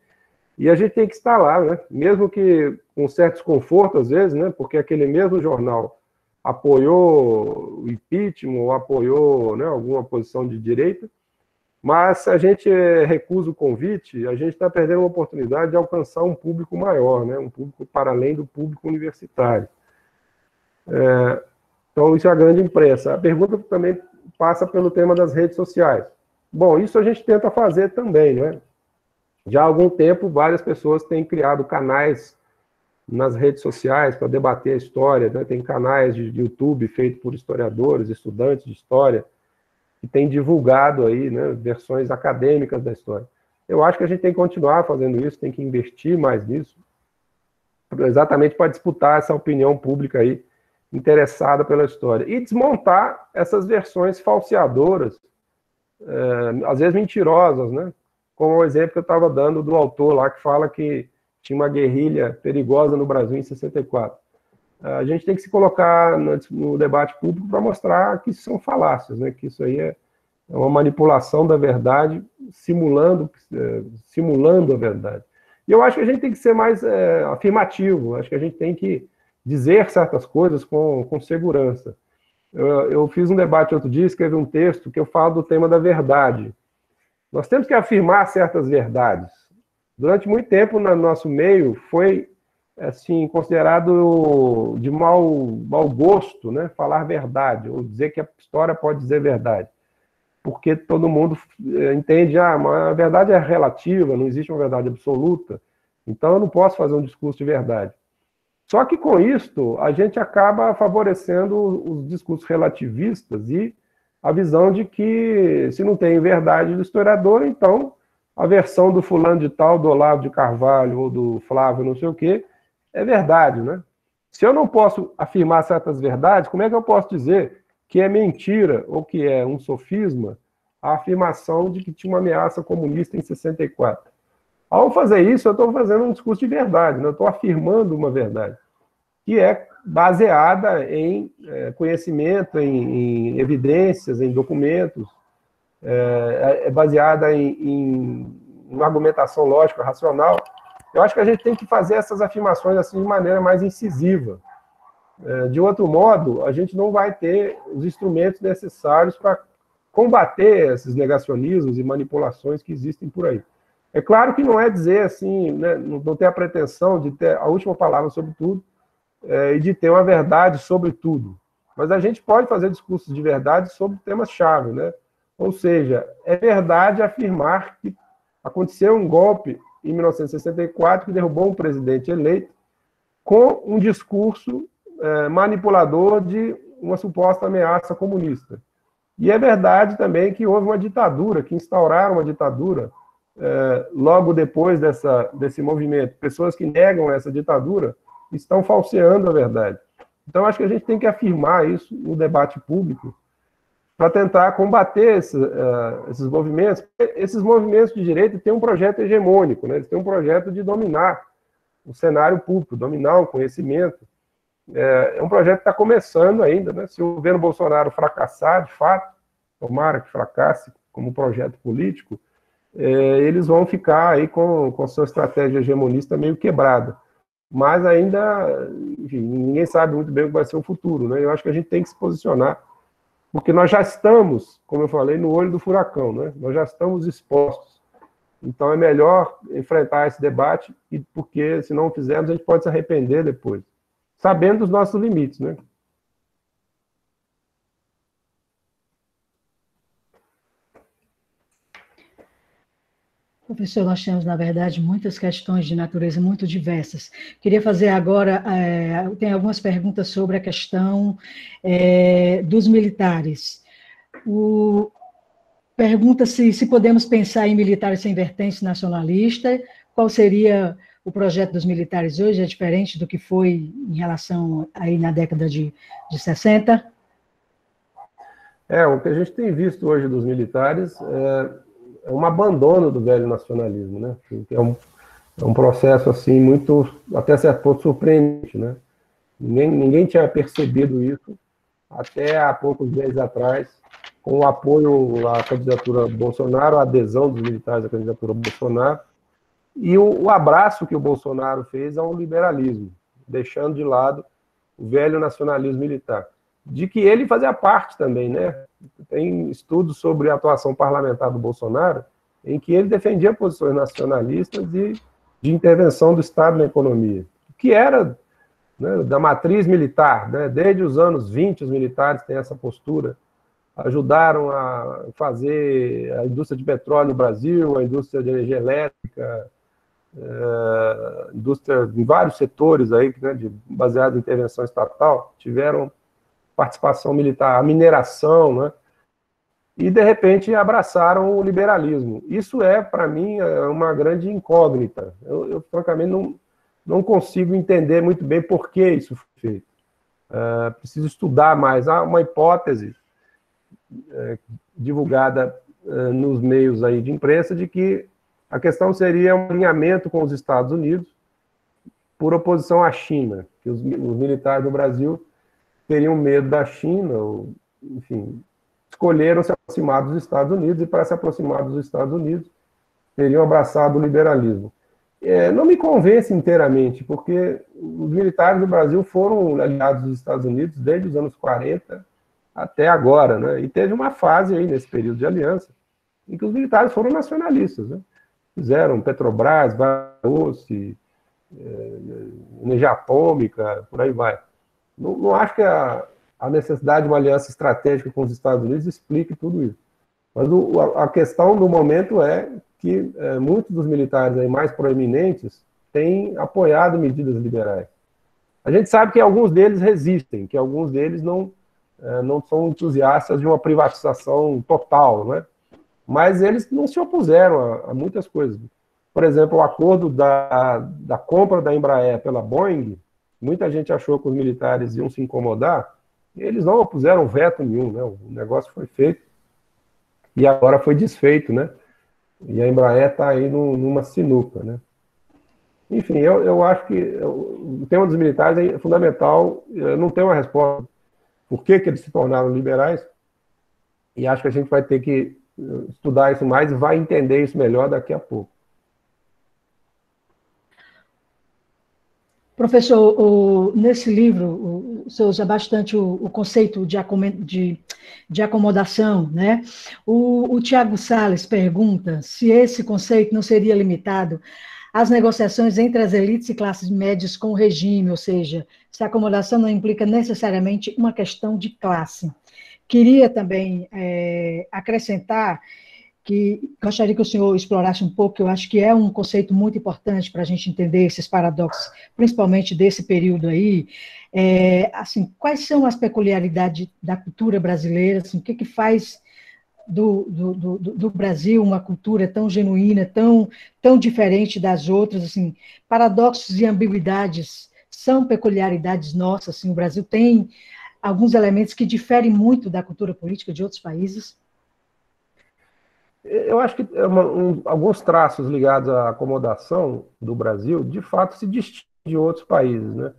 C: e a gente tem que estar lá, né? Mesmo que com certo desconforto, às vezes, né? Porque aquele mesmo jornal apoiou o impeachment ou apoiou, né, alguma posição de direita, mas se a gente recusa o convite, a gente está perdendo uma oportunidade de alcançar um público maior, né? Um público para além do público universitário. Então, isso é a grande imprensa. A pergunta também passa pelo tema das redes sociais. Bom, isso a gente tenta fazer também, né? Já há algum tempo, várias pessoas têm criado canais nas redes sociais para debater a história, né? Tem canais de YouTube feitos por historiadores, estudantes de história, que têm divulgado aí, né, versões acadêmicas da história. Eu acho que a gente tem que continuar fazendo isso, tem que investir mais nisso, exatamente para disputar essa opinião pública aí, interessada pela história, e desmontar essas versões falseadoras, às vezes mentirosas, né? Como o exemplo que eu estava dando do autor lá, que fala que tinha uma guerrilha perigosa no Brasil em 64. A gente tem que se colocar no debate público para mostrar que isso são falácias, né? Que isso aí é uma manipulação da verdade, simulando a verdade. E eu acho que a gente tem que ser mais afirmativo, acho que a gente tem que dizer certas coisas com segurança. Eu fiz um debate outro dia, escrevi um texto que eu falo do tema da verdade. Nós temos que afirmar certas verdades. Durante muito tempo, no nosso meio, foi assim, considerado de mau gosto, né, falar verdade, ou dizer que a história pode dizer verdade. Porque todo mundo entende, a verdade é relativa, não existe uma verdade absoluta, então eu não posso fazer um discurso de verdade. Só que com isto, a gente acaba favorecendo os discursos relativistas e a visão de que, se não tem verdade do historiador, então a versão do fulano de tal, do Olavo de Carvalho ou do Flávio não sei o quê, é verdade, né? Se eu não posso afirmar certas verdades, como é que eu posso dizer que é mentira ou que é um sofisma a afirmação de que tinha uma ameaça comunista em 64? Ao fazer isso, eu estou fazendo um discurso de verdade, né? Eu estou afirmando uma verdade, que é baseada em conhecimento, em evidências, em documentos, é baseada em uma argumentação lógica, racional. Eu acho que a gente tem que fazer essas afirmações assim de maneira mais incisiva. De outro modo, a gente não vai ter os instrumentos necessários para combater esses negacionismos e manipulações que existem por aí. É claro que não é dizer assim, né, não ter a pretensão de ter a última palavra sobre tudo e de ter uma verdade sobre tudo. Mas a gente pode fazer discursos de verdade sobre temas-chave, né? Ou seja, é verdade afirmar que aconteceu um golpe em 1964 que derrubou um presidente eleito com um discurso manipulador de uma suposta ameaça comunista. E é verdade também que houve uma ditadura, que instauraram uma ditadura logo depois desse movimento. Pessoas que negam essa ditadura estão falseando a verdade. Então, acho que a gente tem que afirmar isso no debate público para tentar combater esses movimentos. Esses movimentos de direita têm um projeto hegemônico, né? Eles têm um projeto de dominar o cenário público, dominar o conhecimento. É um projeto que está começando ainda, né? Se o governo Bolsonaro fracassar, de fato, tomara que fracasse como projeto político, eles vão ficar aí com sua estratégia hegemonista meio quebrada. Mas ainda, enfim, ninguém sabe muito bem o que vai ser o futuro, né? Eu acho que a gente tem que se posicionar, porque nós já estamos, como eu falei, no olho do furacão, né? Nós já estamos expostos. Então é melhor enfrentar esse debate, porque se não o fizermos, a gente pode se arrepender depois, sabendo dos nossos limites, né?
A: Professor, nós temos, na verdade, muitas questões de natureza muito diversas. Queria fazer agora, tem algumas perguntas sobre a questão dos militares. Pergunta-se se podemos pensar em militares sem vertente nacionalista, qual seria o projeto dos militares hoje, é diferente do que foi em relação aí na década de 60?
C: O que a gente tem visto hoje dos militares é um abandono do velho nacionalismo, né? Que é um processo, assim, muito, até certo ponto, surpreendente, né? Ninguém tinha percebido isso até há poucos meses atrás, com o apoio à candidatura Bolsonaro, a adesão dos militares à candidatura Bolsonaro, e o abraço que o Bolsonaro fez ao liberalismo, deixando de lado o velho nacionalismo militar, de que ele fazia parte também, né? Tem estudos sobre a atuação parlamentar do Bolsonaro, em que ele defendia posições nacionalistas e de intervenção do Estado na economia, que era, né, da matriz militar, né? Desde os anos 20, os militares têm essa postura, ajudaram a fazer a indústria de petróleo no Brasil, a indústria de energia elétrica, indústria em vários setores aí, né, baseado em intervenção estatal, tiveram participação militar, a mineração, né, e de repente abraçaram o liberalismo. Isso para mim, uma grande incógnita. Eu francamente não consigo entender muito bem por que isso foi feito. Preciso estudar mais. Há uma hipótese divulgada nos meios aí de imprensa de que a questão seria um alinhamento com os Estados Unidos por oposição à China, que os militares do Brasil teriam medo da China, ou, enfim, escolheram se aproximar dos Estados Unidos, e para se aproximar dos Estados Unidos teriam abraçado o liberalismo. Não me convence inteiramente, porque os militares do Brasil foram aliados dos Estados Unidos desde os anos 40 até agora, né? E teve uma fase aí, nesse período de aliança, em que os militares foram nacionalistas, né? Fizeram Petrobras, Doce, energia atômica, por aí vai. Não acho que a necessidade de uma aliança estratégica com os Estados Unidos explique tudo isso. Mas a questão do momento é que muitos dos militares aí mais proeminentes têm apoiado medidas liberais. A gente sabe que alguns deles resistem, que alguns deles não são entusiastas de uma privatização total, né? Mas eles não se opuseram a muitas coisas. Por exemplo, o acordo da compra da Embraer pela Boeing, muita gente achou que os militares iam se incomodar, e eles não opuseram veto nenhum, né? O negócio foi feito e agora foi desfeito, né? E a Embraer está aí numa sinuca, né? Enfim, eu acho que o tema dos militares é fundamental. Eu não tenho uma resposta por que eles se tornaram liberais, e acho que a gente vai ter que estudar isso mais e vai entender isso melhor daqui a pouco.
A: Professor, nesse livro, o senhor usa bastante o conceito de acomodação, né? O Tiago Salles pergunta se esse conceito não seria limitado às negociações entre as elites e classes médias com o regime, ou seja, se a acomodação não implica necessariamente uma questão de classe. Queria também acrescentar que gostaria que o senhor explorasse um pouco, que eu acho que é um conceito muito importante para a gente entender esses paradoxos, principalmente desse período aí. Assim, quais são as peculiaridades da cultura brasileira? Assim, o que faz do Brasil uma cultura tão genuína, tão diferente das outras? Assim, paradoxos e ambiguidades são peculiaridades nossas. Assim, o Brasil tem alguns elementos que diferem muito da cultura política de outros países.
C: Eu acho que alguns traços ligados à acomodação do Brasil, de fato, se distinguem de outros países, né?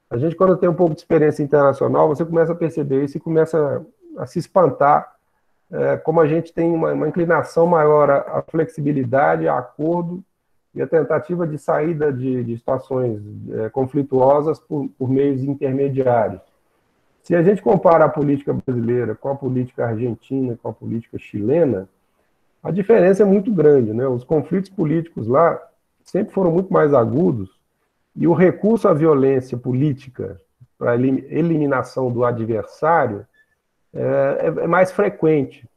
C: A gente, quando tem um pouco de experiência internacional, você começa a perceber isso e começa a se espantar como a gente tem uma inclinação maior à flexibilidade, a acordo e a tentativa de saída de situações conflituosas por meios intermediários. Se a gente compara a política brasileira com a política argentina, com a política chilena, a diferença é muito grande, né? Os conflitos políticos lá sempre foram muito mais agudos e o recurso à violência política para a eliminação do adversário é mais frequente.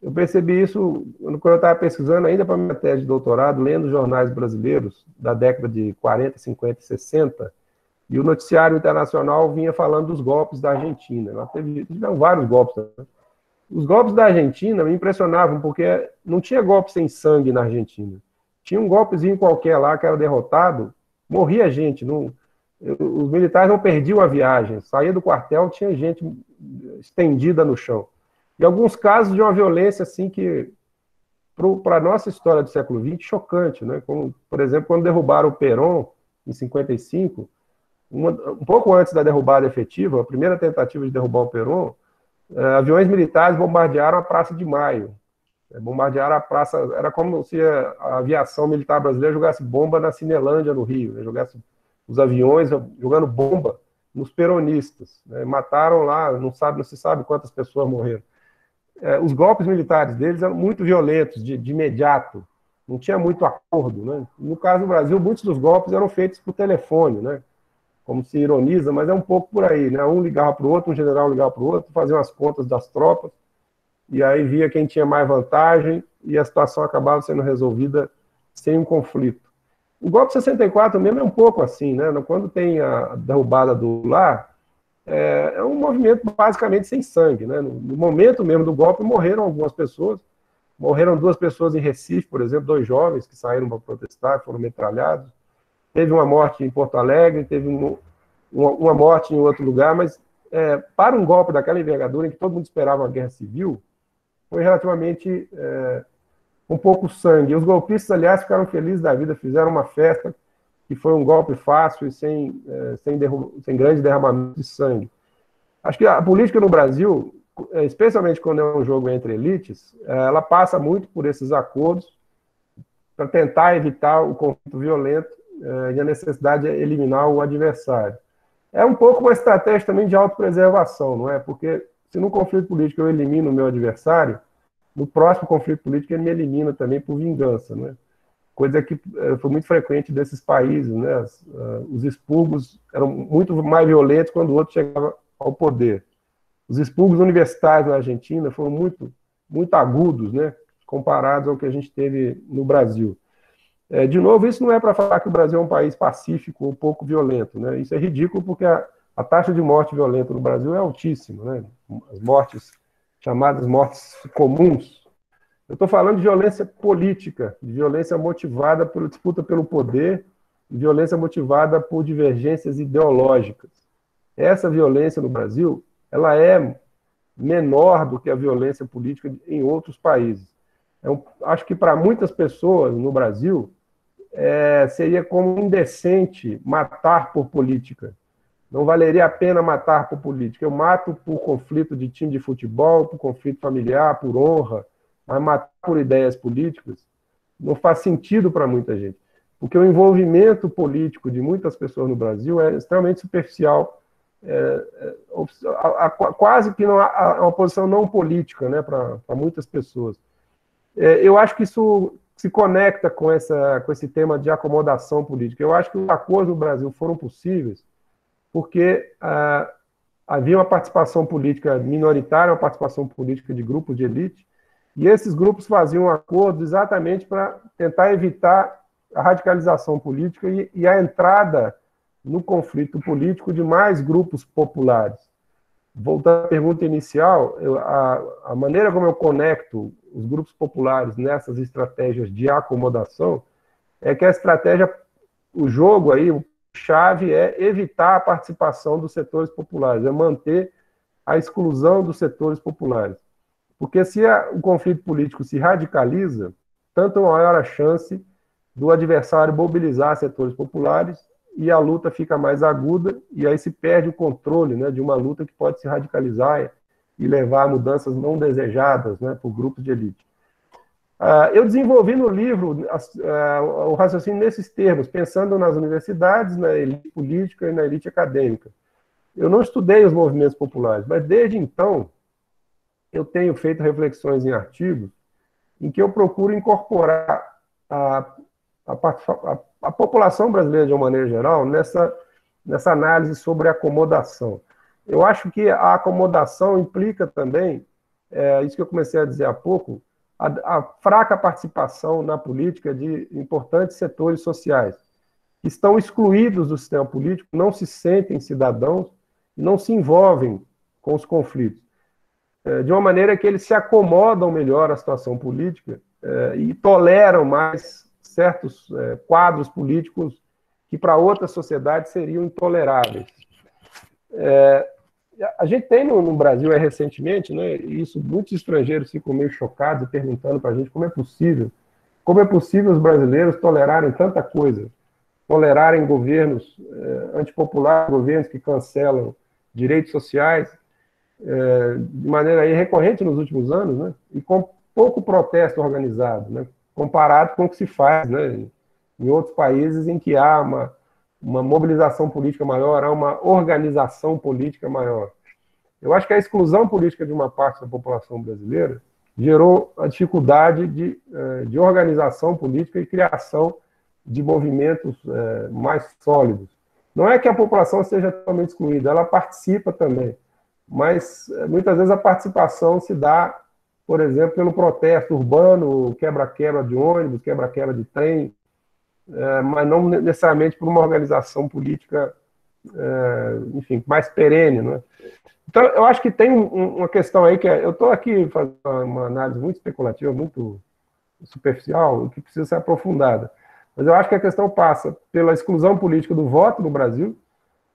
C: Eu percebi isso quando eu estava pesquisando ainda para minha tese de doutorado, lendo jornais brasileiros da década de 40, 50 e 60, e o noticiário internacional vinha falando dos golpes da Argentina. Lá tiveram vários golpes, né? Os golpes da Argentina me impressionavam, porque não tinha golpe sem sangue na Argentina. Tinha um golpezinho qualquer lá que era derrotado, morria gente. Os militares não perdiam a viagem. Saía do quartel, tinha gente estendida no chão. E alguns casos de uma violência assim que, para a nossa história do século XX, chocante, né? Como, por exemplo, quando derrubaram o Perón, em 55, um pouco antes da derrubada efetiva, a primeira tentativa de derrubar o Perón, aviões militares bombardearam a Praça de Maio. Bombardearam a praça, era como se a aviação militar brasileira jogasse bomba na Cinelândia, no Rio, né? Jogasse os aviões jogando bomba nos peronistas, né? Mataram lá, não se sabe quantas pessoas morreram. Os golpes militares deles eram muito violentos, de imediato, não tinha muito acordo, né? No caso do Brasil, muitos dos golpes eram feitos por telefone, né? Como se ironiza, mas é um pouco por aí, né? Um ligava para o outro, um general ligava para o outro, faziam as contas das tropas, e aí via quem tinha mais vantagem, e a situação acabava sendo resolvida sem um conflito. O golpe 64 mesmo é um pouco assim, né? Quando tem a derrubada do lar, é um movimento basicamente sem sangue, né? No momento mesmo do golpe morreram algumas pessoas, morreram 2 pessoas em Recife, por exemplo, 2 jovens que saíram para protestar, foram metralhados. Teve uma morte em Porto Alegre, teve uma morte em outro lugar, mas para um golpe daquela envergadura, em que todo mundo esperava uma guerra civil, foi relativamente um pouco sangue. Os golpistas, aliás, ficaram felizes da vida, fizeram uma festa, que foi um golpe fácil e sem grande derramamento de sangue. Acho que a política no Brasil, especialmente quando é um jogo entre elites, ela passa muito por esses acordos para tentar evitar o conflito violento e a necessidade de eliminar o adversário. É um pouco uma estratégia também de autopreservação, não é? Porque se num conflito político eu elimino o meu adversário, no próximo conflito político ele me elimina também por vingança, né? Coisa que foi muito frequente desses países, né? Os expurgos eram muito mais violentos quando o outro chegava ao poder. Os expurgos universitários na Argentina foram muito, muito agudos, né? Comparados ao que a gente teve no Brasil. De novo, isso não é para falar que o Brasil é um país pacífico ou pouco violento, né? Isso é ridículo porque a taxa de morte violenta no Brasil é altíssima, né? As mortes, chamadas mortes comuns. Eu estou falando de violência política, de violência motivada pela disputa pelo poder, de violência motivada por divergências ideológicas. Essa violência no Brasil, ela é menor do que a violência política em outros países. Acho que para muitas pessoas no Brasil, seria como indecente matar por política. Não valeria a pena matar por política. Eu mato por conflito de time de futebol, por conflito familiar, por honra, mas matar por ideias políticas não faz sentido para muita gente. Porque o envolvimento político de muitas pessoas no Brasil é extremamente superficial, quase que não há uma posição não política, né, para muitas pessoas. Eu acho que isso se conecta com esse tema de acomodação política. Eu acho que os acordos no Brasil foram possíveis porque havia uma participação política minoritária, uma participação política de grupos de elite, e esses grupos faziam acordos exatamente para tentar evitar a radicalização política e a entrada no conflito político de mais grupos populares. Voltando à pergunta inicial, a maneira como eu conecto os grupos populares nessas estratégias de acomodação é que a estratégia, o jogo aí, o chave é evitar a participação dos setores populares, é manter a exclusão dos setores populares. Porque se o conflito político se radicaliza, tanto maior a chance do adversário mobilizar setores populares e a luta fica mais aguda, e aí se perde o controle, né, de uma luta que pode se radicalizar e levar a mudanças não desejadas, né, por grupos de elite. Eu desenvolvi no livro o raciocínio nesses termos, pensando nas universidades, na elite política e na elite acadêmica. Eu não estudei os movimentos populares, mas desde então eu tenho feito reflexões em artigos em que eu procuro incorporar a população brasileira, de uma maneira geral, nessa análise sobre acomodação. Eu acho que a acomodação implica também, isso que eu comecei a dizer há pouco, a fraca participação na política de importantes setores sociais, que estão excluídos do sistema político, não se sentem cidadãos e não se envolvem com os conflitos. de uma maneira que eles se acomodam melhor à situação política e toleram mais certos quadros políticos que para outras sociedades seriam intoleráveis. A gente tem no Brasil recentemente, né, isso, muitos estrangeiros ficam meio chocados e perguntando para a gente como é possível os brasileiros tolerarem tanta coisa, tolerarem governos antipopulares, governos que cancelam direitos sociais, de maneira aí recorrente nos últimos anos, né, e com pouco protesto organizado, né, comparado com o que se faz, né, em outros países em que há uma mobilização política maior, há uma organização política maior. Eu acho que a exclusão política de uma parte da população brasileira gerou a dificuldade de organização política e criação de movimentos mais sólidos. Não é que a população seja totalmente excluída, ela participa também, mas muitas vezes a participação se dá, por exemplo, pelo protesto urbano, quebra-quebra de ônibus, quebra-quebra de trem, mas não necessariamente por uma organização política, enfim, mais perene, né? Então, eu acho que tem uma questão aí que eu estou aqui fazendo uma análise muito especulativa, muito superficial, que precisa ser aprofundada. Mas eu acho que a questão passa pela exclusão política do voto no Brasil.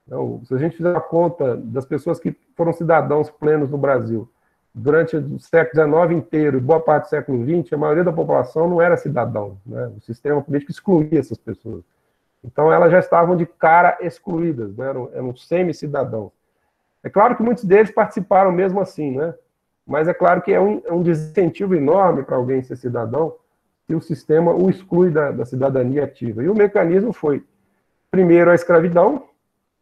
C: Então, se a gente fizer a conta das pessoas que foram cidadãos plenos no Brasil durante o século XIX inteiro e boa parte do século XX, a maioria da população não era cidadão, né? O sistema político excluía essas pessoas. Então, elas já estavam de cara excluídas, né? Eram semi-cidadãos. É claro que muitos deles participaram mesmo assim, né? Mas é claro que é um desincentivo enorme para alguém ser cidadão se o sistema o exclui da cidadania ativa. E o mecanismo foi, primeiro, a escravidão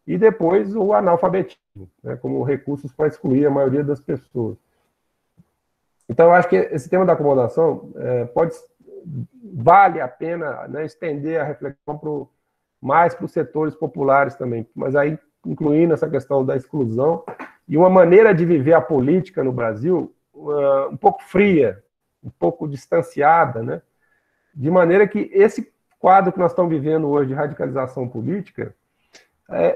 C: e depois o analfabetismo, né, como recursos para excluir a maioria das pessoas. Então, eu acho que esse tema da acomodação vale a pena, né, estender a reflexão mais para os setores populares também, mas aí incluindo essa questão da exclusão e uma maneira de viver a política no Brasil um pouco fria, um pouco distanciada, né? De maneira que esse quadro que nós estamos vivendo hoje de radicalização política,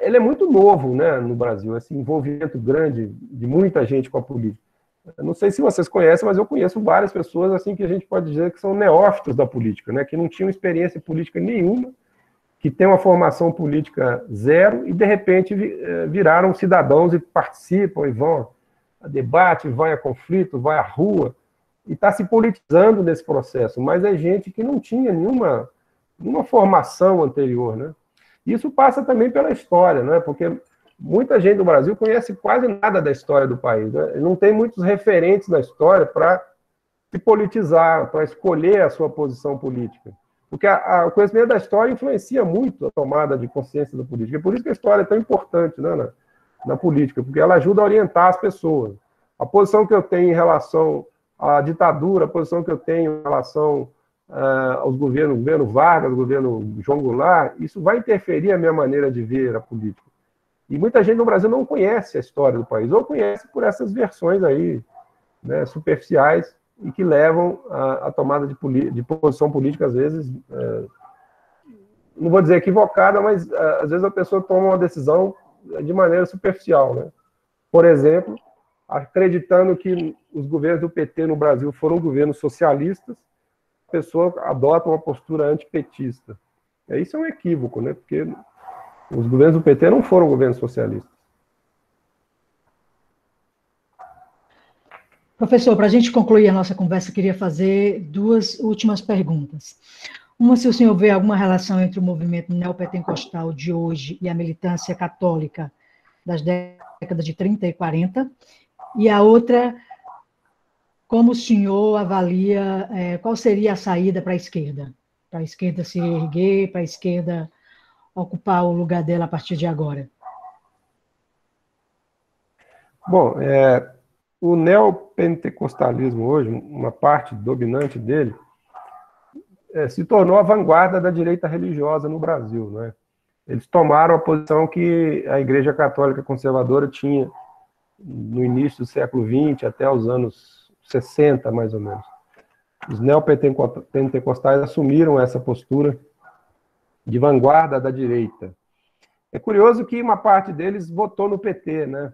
C: ele é muito novo, né, no Brasil, esse envolvimento grande de muita gente com a política. Eu não sei se vocês conhecem, mas eu conheço várias pessoas assim que a gente pode dizer que são neófitos da política, né, que não tinham experiência política nenhuma, que têm uma formação política zero e, de repente, viraram cidadãos e participam e vão a debate, vão a conflito, vão à rua, e está se politizando nesse processo, mas é gente que não tinha nenhuma formação anterior, né? Isso passa também pela história, né? Porque muita gente do Brasil conhece quase nada da história do país, né? Não tem muitos referentes na história para se politizar, para escolher a sua posição política. Porque o conhecimento da história influencia muito a tomada de consciência da política. É por isso que a história é tão importante, né, na política, porque ela ajuda a orientar as pessoas. A posição que eu tenho em relação à ditadura, a posição que eu tenho em relação aos governos, governo Vargas, governo João Goulart, isso vai interferir na minha maneira de ver a política. E muita gente no Brasil não conhece a história do país, ou conhece por essas versões aí, né, superficiais, e que levam à tomada de posição política, às vezes, não vou dizer equivocada, mas às vezes a pessoa toma uma decisão de maneira superficial, né? Por exemplo, acreditando que os governos do PT no Brasil foram governos socialistas, a pessoa adota uma postura antipetista. Isso é um equívoco, né? Porque os governos do PT não foram governos socialistas.
A: Professor, para a gente concluir a nossa conversa, queria fazer duas últimas perguntas. Uma, se o senhor vê alguma relação entre o movimento neopentecostal de hoje e a militância católica das décadas de 30 e 40, e a outra, como o senhor avalia, qual seria a saída para a esquerda se erguer, para a esquerda ocupar o lugar dela a partir de agora?
C: Bom, o neopentecostalismo hoje, uma parte dominante dele, se tornou a vanguarda da direita religiosa no Brasil, né? Eles tomaram a posição que a Igreja Católica Conservadora tinha no início do século XX até os anos 60, mais ou menos. Os neopentecostais assumiram essa postura de vanguarda da direita. É curioso que uma parte deles votou no PT, né?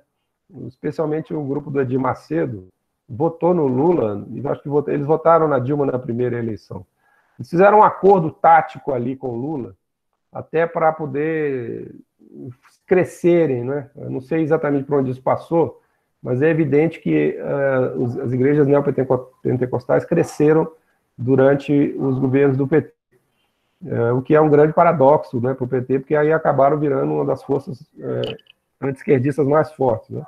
C: Especialmente o grupo do Edir Macedo, votou no Lula, e acho que eles votaram na Dilma na primeira eleição. Eles fizeram um acordo tático ali com o Lula, até para poder crescerem, né? Eu não sei exatamente por onde isso passou, mas é evidente que as igrejas neopentecostais cresceram durante os governos do PT, o que é um grande paradoxo, né, para o PT, porque aí acabaram virando uma das forças anti-esquerdistas mais fortes, né?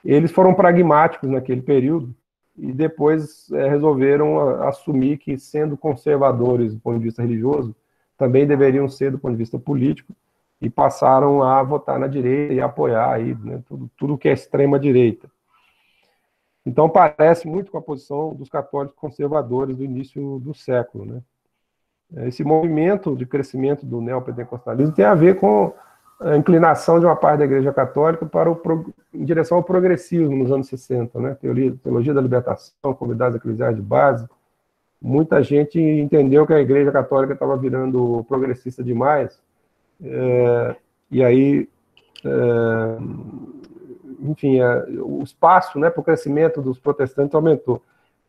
C: Eles foram pragmáticos naquele período e depois resolveram assumir que, sendo conservadores do ponto de vista religioso, também deveriam ser do ponto de vista político, e passaram a votar na direita e apoiar aí, né, tudo que é extrema-direita. Então, parece muito com a posição dos católicos conservadores do início do século, né? Esse movimento de crescimento do neopentecostalismo tem a ver com a inclinação de uma parte da Igreja Católica em direção ao progressismo nos anos 60, né? Teologia da libertação, comunidades eclesiais de base. Muita gente entendeu que a Igreja Católica estava virando progressista demais, e aí, enfim, o espaço, né, para o crescimento dos protestantes aumentou.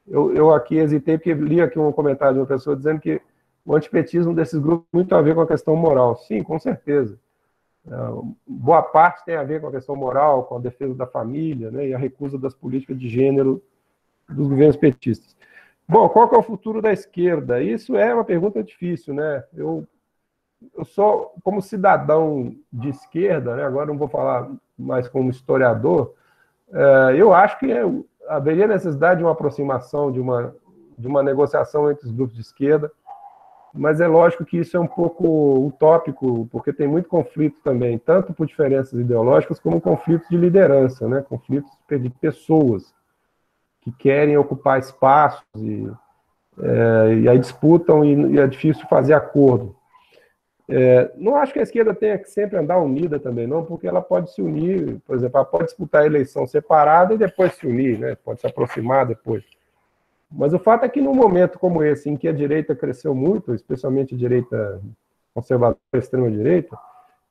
C: Eu aqui hesitei porque li aqui um comentário de uma pessoa dizendo que o antipetismo desses grupos tem muito a ver com a questão moral. Sim, com certeza. Boa parte tem a ver com a questão moral, com a defesa da família, né, e a recusa das políticas de gênero dos governos petistas. Bom, qual que é o futuro da esquerda? Isso é uma pergunta difícil, né? Eu sou, como cidadão de esquerda, né, agora não vou falar mais como historiador, eu acho que haveria necessidade de uma aproximação, de uma negociação entre os grupos de esquerda, mas é lógico que isso é um pouco utópico, porque tem muito conflito também, tanto por diferenças ideológicas, como conflitos de liderança, né? Conflitos de pessoas que querem ocupar espaços e aí disputam e é difícil fazer acordo. Não acho que a esquerda tenha que sempre andar unida também, não, porque ela pode se unir, por exemplo, ela pode disputar a eleição separada e depois se unir, né? Pode se aproximar depois. Mas o fato é que num momento como esse, em que a direita cresceu muito, especialmente a direita conservadora, a extrema-direita,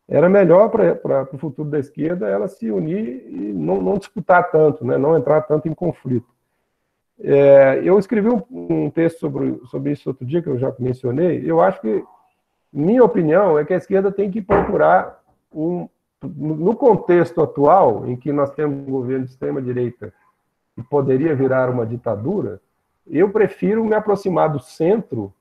C: era melhor para o futuro da esquerda ela se unir e não disputar tanto, né? Não entrar tanto em conflito. Eu escrevi um texto sobre isso outro dia, que eu já mencionei. Eu acho que, minha opinião, é que a esquerda tem que procurar, no contexto atual, em que nós temos um governo de extrema-direita que poderia virar uma ditadura, eu prefiro me aproximar do centro,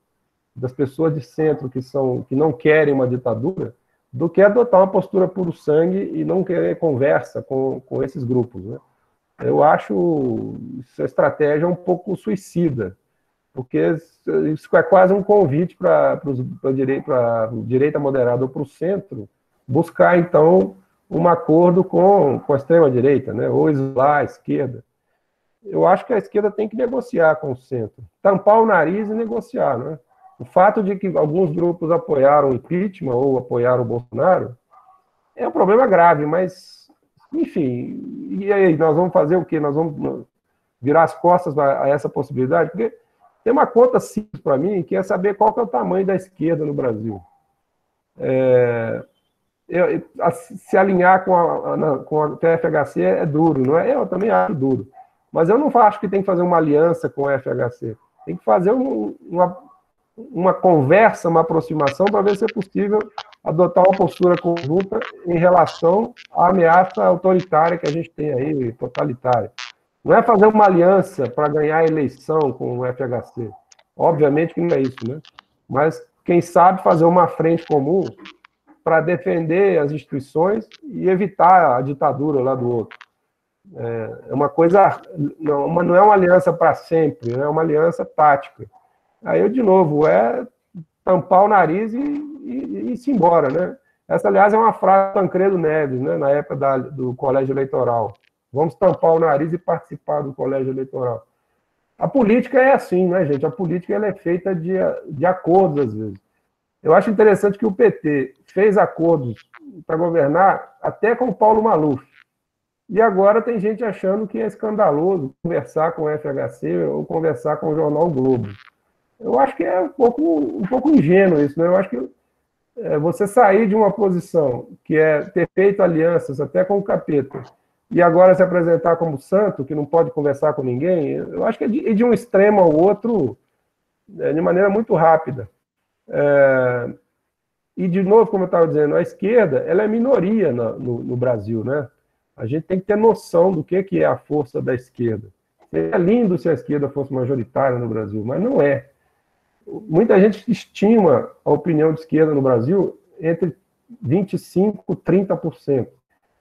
C: das pessoas de centro que não querem uma ditadura, do que adotar uma postura puro sangue e não querer conversa com esses grupos, né? Eu acho essa estratégia um pouco suicida, porque isso é quase um convite para a direita moderada ou para o centro buscar, então, um acordo com a extrema-direita, né? Ou isolar a esquerda. Eu acho que a esquerda tem que negociar com o centro, tampar o nariz e negociar, né? O fato de que alguns grupos apoiaram o impeachment ou apoiaram o Bolsonaro é um problema grave, mas, enfim, e aí, nós vamos fazer o quê? Nós vamos virar as costas a essa possibilidade? Porque tem uma conta simples para mim, que é saber qual que é o tamanho da esquerda no Brasil. Se alinhar com a TFHC é duro, não é? Eu também acho duro. Mas eu não acho que tem que fazer uma aliança com a FHC. Tem que fazer uma conversa, uma aproximação, para ver se é possível adotar uma postura conjunta em relação à ameaça autoritária que a gente tem aí, totalitária. Não é fazer uma aliança para ganhar a eleição com o FHC. Obviamente que não é isso, né? Mas, quem sabe, fazer uma frente comum para defender as instituições e evitar a ditadura lá do outro. É uma coisa, não é uma aliança para sempre, é uma aliança tática. Aí, de novo, tampar o nariz e ir-se embora, né? Essa, aliás, é uma frase do Tancredo Neves, né, na época do colégio eleitoral. Vamos tampar o nariz e participar do colégio eleitoral. A política é assim, né, gente? A política ela é feita de acordos, às vezes. Eu acho interessante que o PT fez acordos para governar até com o Paulo Maluf. E agora tem gente achando que é escandaloso conversar com o FHC ou conversar com o jornal o Globo. Eu acho que é um pouco ingênuo isso, né? Eu acho que você sair de uma posição que é ter feito alianças até com o capeta e agora se apresentar como santo, que não pode conversar com ninguém, eu acho que é de um extremo ao outro de maneira muito rápida. E, de novo, como eu estava dizendo, a esquerda ela é minoria no Brasil, né? A gente tem que ter noção do que é a força da esquerda. Seria lindo se a esquerda fosse majoritária no Brasil, mas não é. Muita gente estima a opinião de esquerda no Brasil entre 25% e 30%.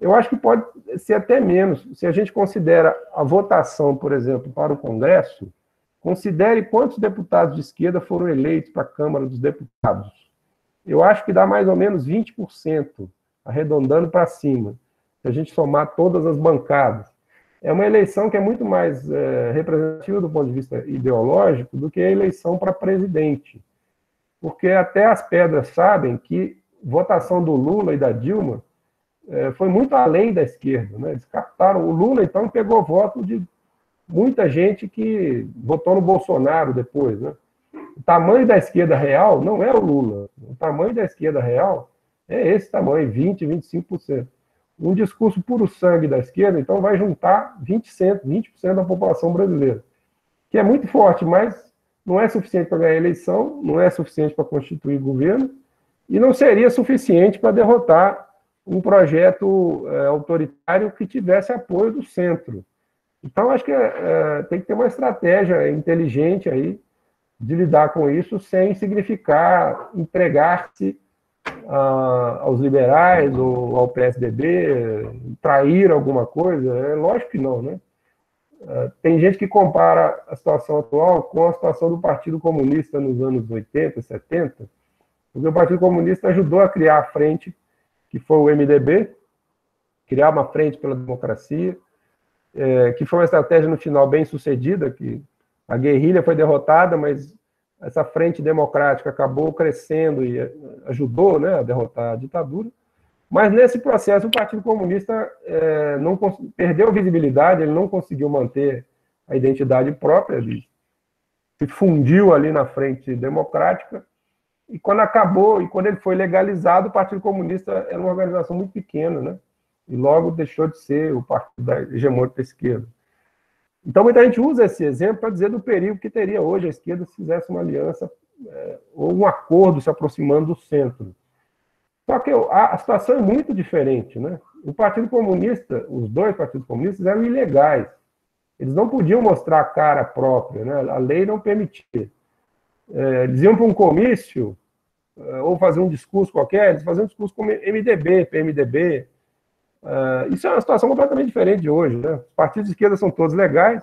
C: Eu acho que pode ser até menos. Se a gente considera a votação, por exemplo, para o Congresso, considere quantos deputados de esquerda foram eleitos para a Câmara dos Deputados. Eu acho que dá mais ou menos 20%, arredondando para cima, se a gente somar todas as bancadas. É uma eleição que é muito mais representativa do ponto de vista ideológico do que a eleição para presidente. Porque até as pedras sabem que votação do Lula e da Dilma foi muito além da esquerda, né? Eles captaram. O Lula, então, pegou voto de muita gente que votou no Bolsonaro depois, né? O tamanho da esquerda real não é o Lula. O tamanho da esquerda real é esse tamanho, 20%, 25%. Um discurso puro sangue da esquerda, então, vai juntar 20% da população brasileira, que é muito forte, mas não é suficiente para ganhar a eleição, não é suficiente para constituir governo, e não seria suficiente para derrotar um projeto autoritário que tivesse apoio do centro. Então, acho que tem que ter uma estratégia inteligente aí de lidar com isso sem significar entregar-se aos liberais ou ao PSDB, trair alguma coisa. É lógico que não, né? Tem gente que compara a situação atual com a situação do Partido Comunista nos anos 80, 70, porque o Partido Comunista ajudou a criar a frente, que foi o MDB, criar uma frente pela democracia, que foi uma estratégia, no final, bem sucedida, que a guerrilha foi derrotada, mas essa frente democrática acabou crescendo e ajudou, né, a derrotar a ditadura. Mas, nesse processo, o Partido Comunista perdeu visibilidade, ele não conseguiu manter a identidade própria, ele se fundiu ali na frente democrática, e quando acabou, e quando ele foi legalizado, o Partido Comunista era uma organização muito pequena, né? E logo deixou de ser o partido da hegemônica da esquerda. Então, muita gente usa esse exemplo para dizer do perigo que teria hoje a esquerda se fizesse uma aliança ou um acordo se aproximando do centro. Só que a situação é muito diferente, né? O Partido Comunista, os dois partidos comunistas eram ilegais. Eles não podiam mostrar a cara própria, né? A lei não permitia. Eles iam para um comício ou fazer um discurso qualquer, eles faziam um discurso como MDB, PMDB. Isso é uma situação completamente diferente de hoje, né? Os partidos de esquerda são todos legais.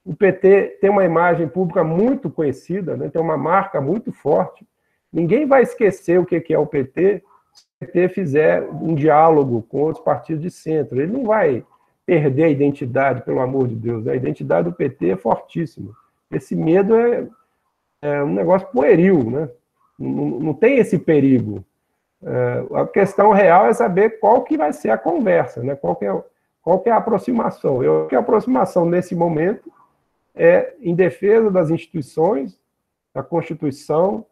C: O PT tem uma imagem pública muito conhecida, né? Tem uma marca muito forte. Ninguém vai esquecer o que é o PT se o PT fizer um diálogo com outros partidos de centro. Ele não vai perder a identidade, pelo amor de Deus. A identidade do PT é fortíssima. Esse medo é um negócio pueril, né? Não tem esse perigo. A questão real é saber qual que vai ser a conversa, né? Qual que é a aproximação. Eu acho que a aproximação, nesse momento, é em defesa das instituições, da Constituição,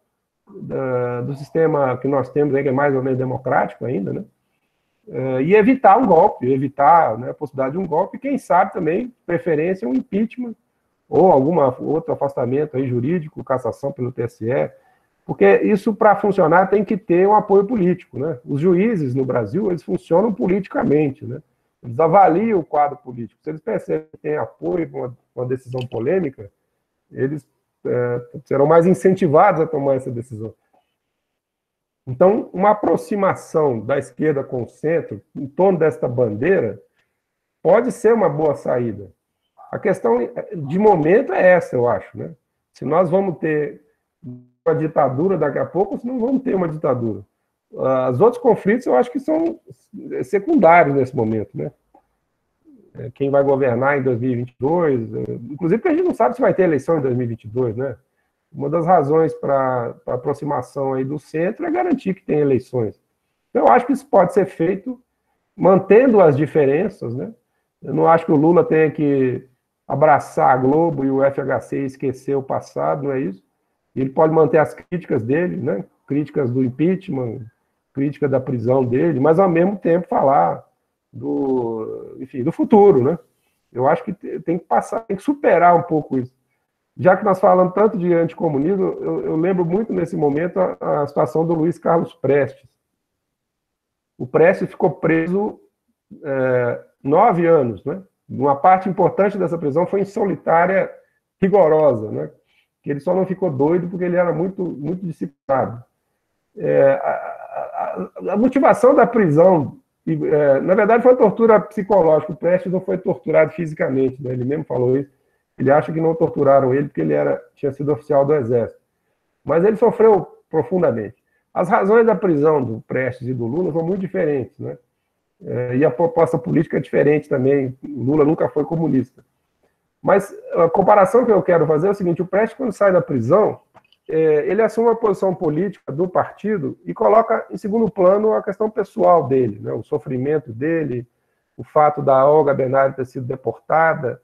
C: do sistema que nós temos aí, que é mais ou menos democrático ainda, né? E evitar um golpe, evitar, né, a possibilidade de um golpe, e quem sabe também, preferência, um impeachment, ou algum outro afastamento aí jurídico, cassação pelo TSE, porque isso, para funcionar, tem que ter um apoio político, né? Os juízes no Brasil, eles funcionam politicamente, né? Eles avaliam o quadro político. Se eles percebem que tem apoio para uma decisão polêmica, eles serão mais incentivados a tomar essa decisão. Então, uma aproximação da esquerda com o centro, em torno desta bandeira, pode ser uma boa saída. A questão, de momento, é essa, eu acho, né? Se nós vamos ter uma ditadura daqui a pouco, ou se não vamos ter uma ditadura. Os outros conflitos, eu acho que são secundários nesse momento, né? Quem vai governar em 2022, inclusive porque a gente não sabe se vai ter eleição em 2022, né? Uma das razões para a aproximação aí do centro é garantir que tem eleições. Então, eu acho que isso pode ser feito mantendo as diferenças, né? Eu não acho que o Lula tenha que abraçar a Globo e o FHC e esquecer o passado, não é isso? Ele pode manter as críticas dele, né? Críticas do impeachment, crítica da prisão dele, mas, ao mesmo tempo, falar enfim, do futuro, né? Eu acho que tem que superar um pouco isso. Já que nós falamos tanto de anticomunismo, eu lembro muito nesse momento a situação do Luiz Carlos Prestes. O Prestes ficou preso 9 anos, né? Uma parte importante dessa prisão foi em solitária rigorosa, né? Que ele só não ficou doido porque ele era muito, muito disciplinado. A motivação da prisão, na verdade, foi tortura psicológica. O Prestes não foi torturado fisicamente, né? Ele mesmo falou isso. Ele acha que não torturaram ele porque ele tinha sido oficial do Exército. Mas ele sofreu profundamente. As razões da prisão do Prestes e do Lula são muito diferentes, né? E a proposta política é diferente também. O Lula nunca foi comunista. Mas a comparação que eu quero fazer é o seguinte: o Prestes, quando sai da prisão, ele assume uma posição política do partido e coloca em segundo plano a questão pessoal dele, né? O sofrimento dele, o fato da Olga Benário ter sido deportada,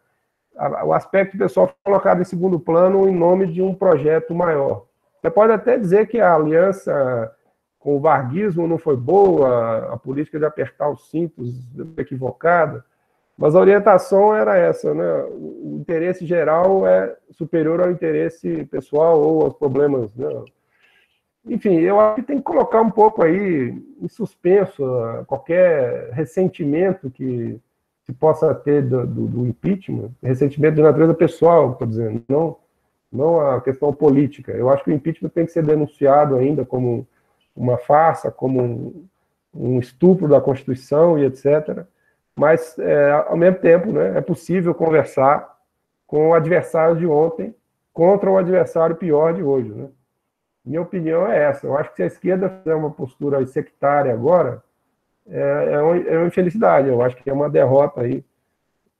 C: o aspecto pessoal foi colocado em segundo plano em nome de um projeto maior. Você pode até dizer que a aliança com o varguismo não foi boa, a política de apertar os cintos equivocada, mas a orientação era essa, né? O interesse geral é superior ao interesse pessoal ou aos problemas, né? Enfim, eu acho que tem que colocar um pouco aí em suspenso qualquer ressentimento que se possa ter do impeachment, ressentimento de natureza pessoal, estou dizendo, não a questão política. Eu acho que o impeachment tem que ser denunciado ainda como uma farsa, como um estupro da Constituição e etc. Mas, ao mesmo tempo, né, é possível conversar com o adversário de ontem contra o adversário pior de hoje, né? Minha opinião é essa. Eu acho que se a esquerda fizer uma postura sectária agora, é uma infelicidade. Eu acho que é uma derrota aí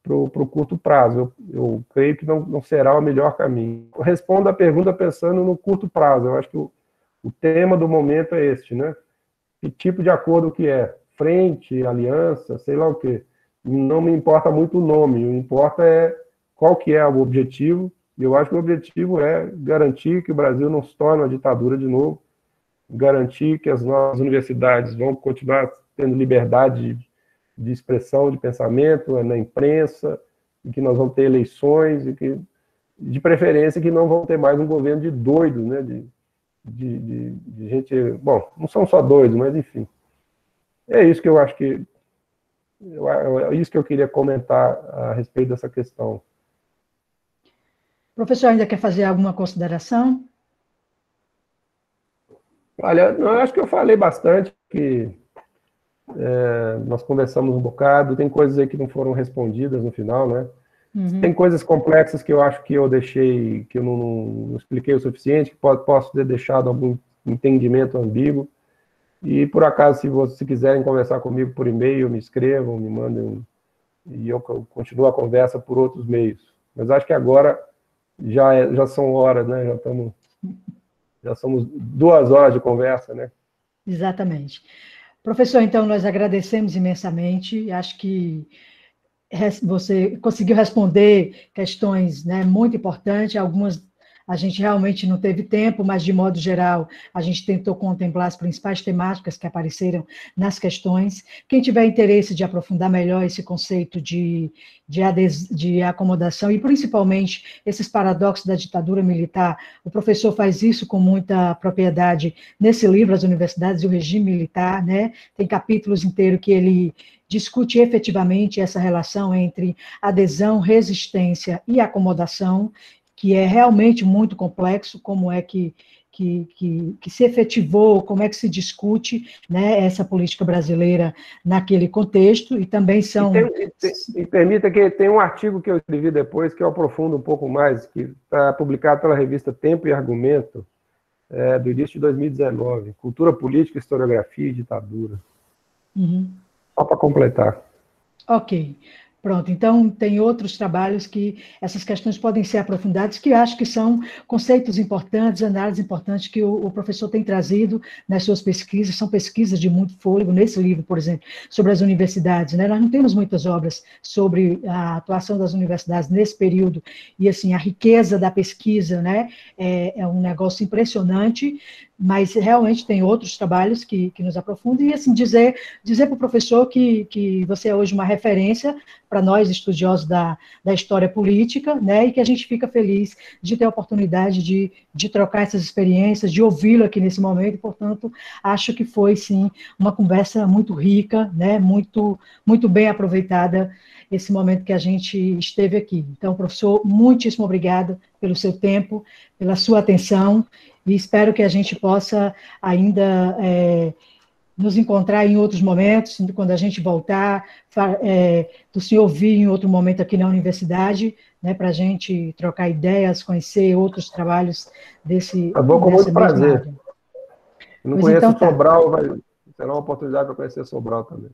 C: para o curto prazo. Eu creio que não será o melhor caminho. Eu respondo a pergunta pensando no curto prazo. Eu acho que o tema do momento é este, né? Que tipo de acordo que é? Frente, aliança, sei lá o quê. Não me importa muito o nome, o que importa é qual que é o objetivo. E eu acho que o objetivo é garantir que o Brasil não se torne uma ditadura de novo, garantir que as nossas universidades vão continuar tendo liberdade de expressão, de pensamento na imprensa, e que nós vamos ter eleições, e que, de preferência, que não vão ter mais um governo de doidos, né? De gente... Bom, não são só doidos, mas enfim. É isso que eu acho que... É isso que eu queria comentar a respeito dessa questão.
A: O professor ainda quer fazer alguma consideração?
C: Olha, eu acho que eu falei bastante, que nós conversamos um bocado, tem coisas aí que não foram respondidas no final, né?
A: Uhum.
C: Tem coisas complexas que eu acho que eu deixei, que eu não expliquei o suficiente, que posso ter deixado algum entendimento ambíguo. E, por acaso, se quiserem conversar comigo por e-mail, me escrevam, me mandem, e eu continuo a conversa por outros meios. Mas acho que agora já são horas, né? Já somos 2 horas de conversa, né?
A: Exatamente. Professor, então, nós agradecemos imensamente. Acho que você conseguiu responder questões, né, muito importantes. Algumas a gente realmente não teve tempo, mas, de modo geral, a gente tentou contemplar as principais temáticas que apareceram nas questões. Quem tiver interesse de aprofundar melhor esse conceito de acomodação e, principalmente, esses paradoxos da ditadura militar, o professor faz isso com muita propriedade nesse livro, As Universidades e o Regime Militar, né? Tem capítulos inteiros que ele discute efetivamente essa relação entre adesão, resistência e acomodação, que é realmente muito complexo, como é que se efetivou, como é que se discute, né, essa política brasileira naquele contexto, e também são...
C: E permita que tem um artigo que eu escrevi depois, que eu aprofundo um pouco mais, que está publicado pela revista Tempo e Argumento, do início de 2019, Cultura Política, Historiografia e Ditadura.
A: Uhum.
C: Só para completar.
A: Ok. Pronto, então tem outros trabalhos que essas questões podem ser aprofundadas, que eu acho que são conceitos importantes, análises importantes que o professor tem trazido nas suas pesquisas, são pesquisas de muito fôlego, nesse livro, por exemplo, sobre as universidades, né? Nós não temos muitas obras sobre a atuação das universidades nesse período, e assim, a riqueza da pesquisa, né, é um negócio impressionante, mas realmente tem outros trabalhos que nos aprofundam, e assim, dizer para o professor que você é hoje uma referência para nós, estudiosos da história política, né, e que a gente fica feliz de ter a oportunidade de trocar essas experiências, de ouvi-lo aqui nesse momento, e, portanto, acho que foi, sim, uma conversa muito rica, né, muito, muito bem aproveitada, esse momento que a gente esteve aqui. Então, professor, muitíssimo obrigado pelo seu tempo, pela sua atenção, e espero que a gente possa ainda nos encontrar em outros momentos, quando a gente voltar, do senhor vir em outro momento aqui na universidade, né, para a gente trocar ideias, conhecer outros trabalhos
C: Eu vou com muito prazer.
A: área.
C: Eu não
A: Pois
C: conheço
A: então, tá.
C: Sobral, será uma oportunidade para conhecer Sobral também.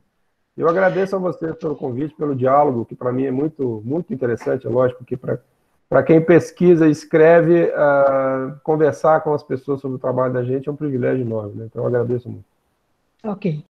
C: Eu agradeço a você pelo convite, pelo diálogo, que para mim é muito, muito interessante, é lógico que para quem pesquisa e escreve, conversar com as pessoas sobre o trabalho da gente é um privilégio enorme, né? Então eu agradeço muito.
A: Ok.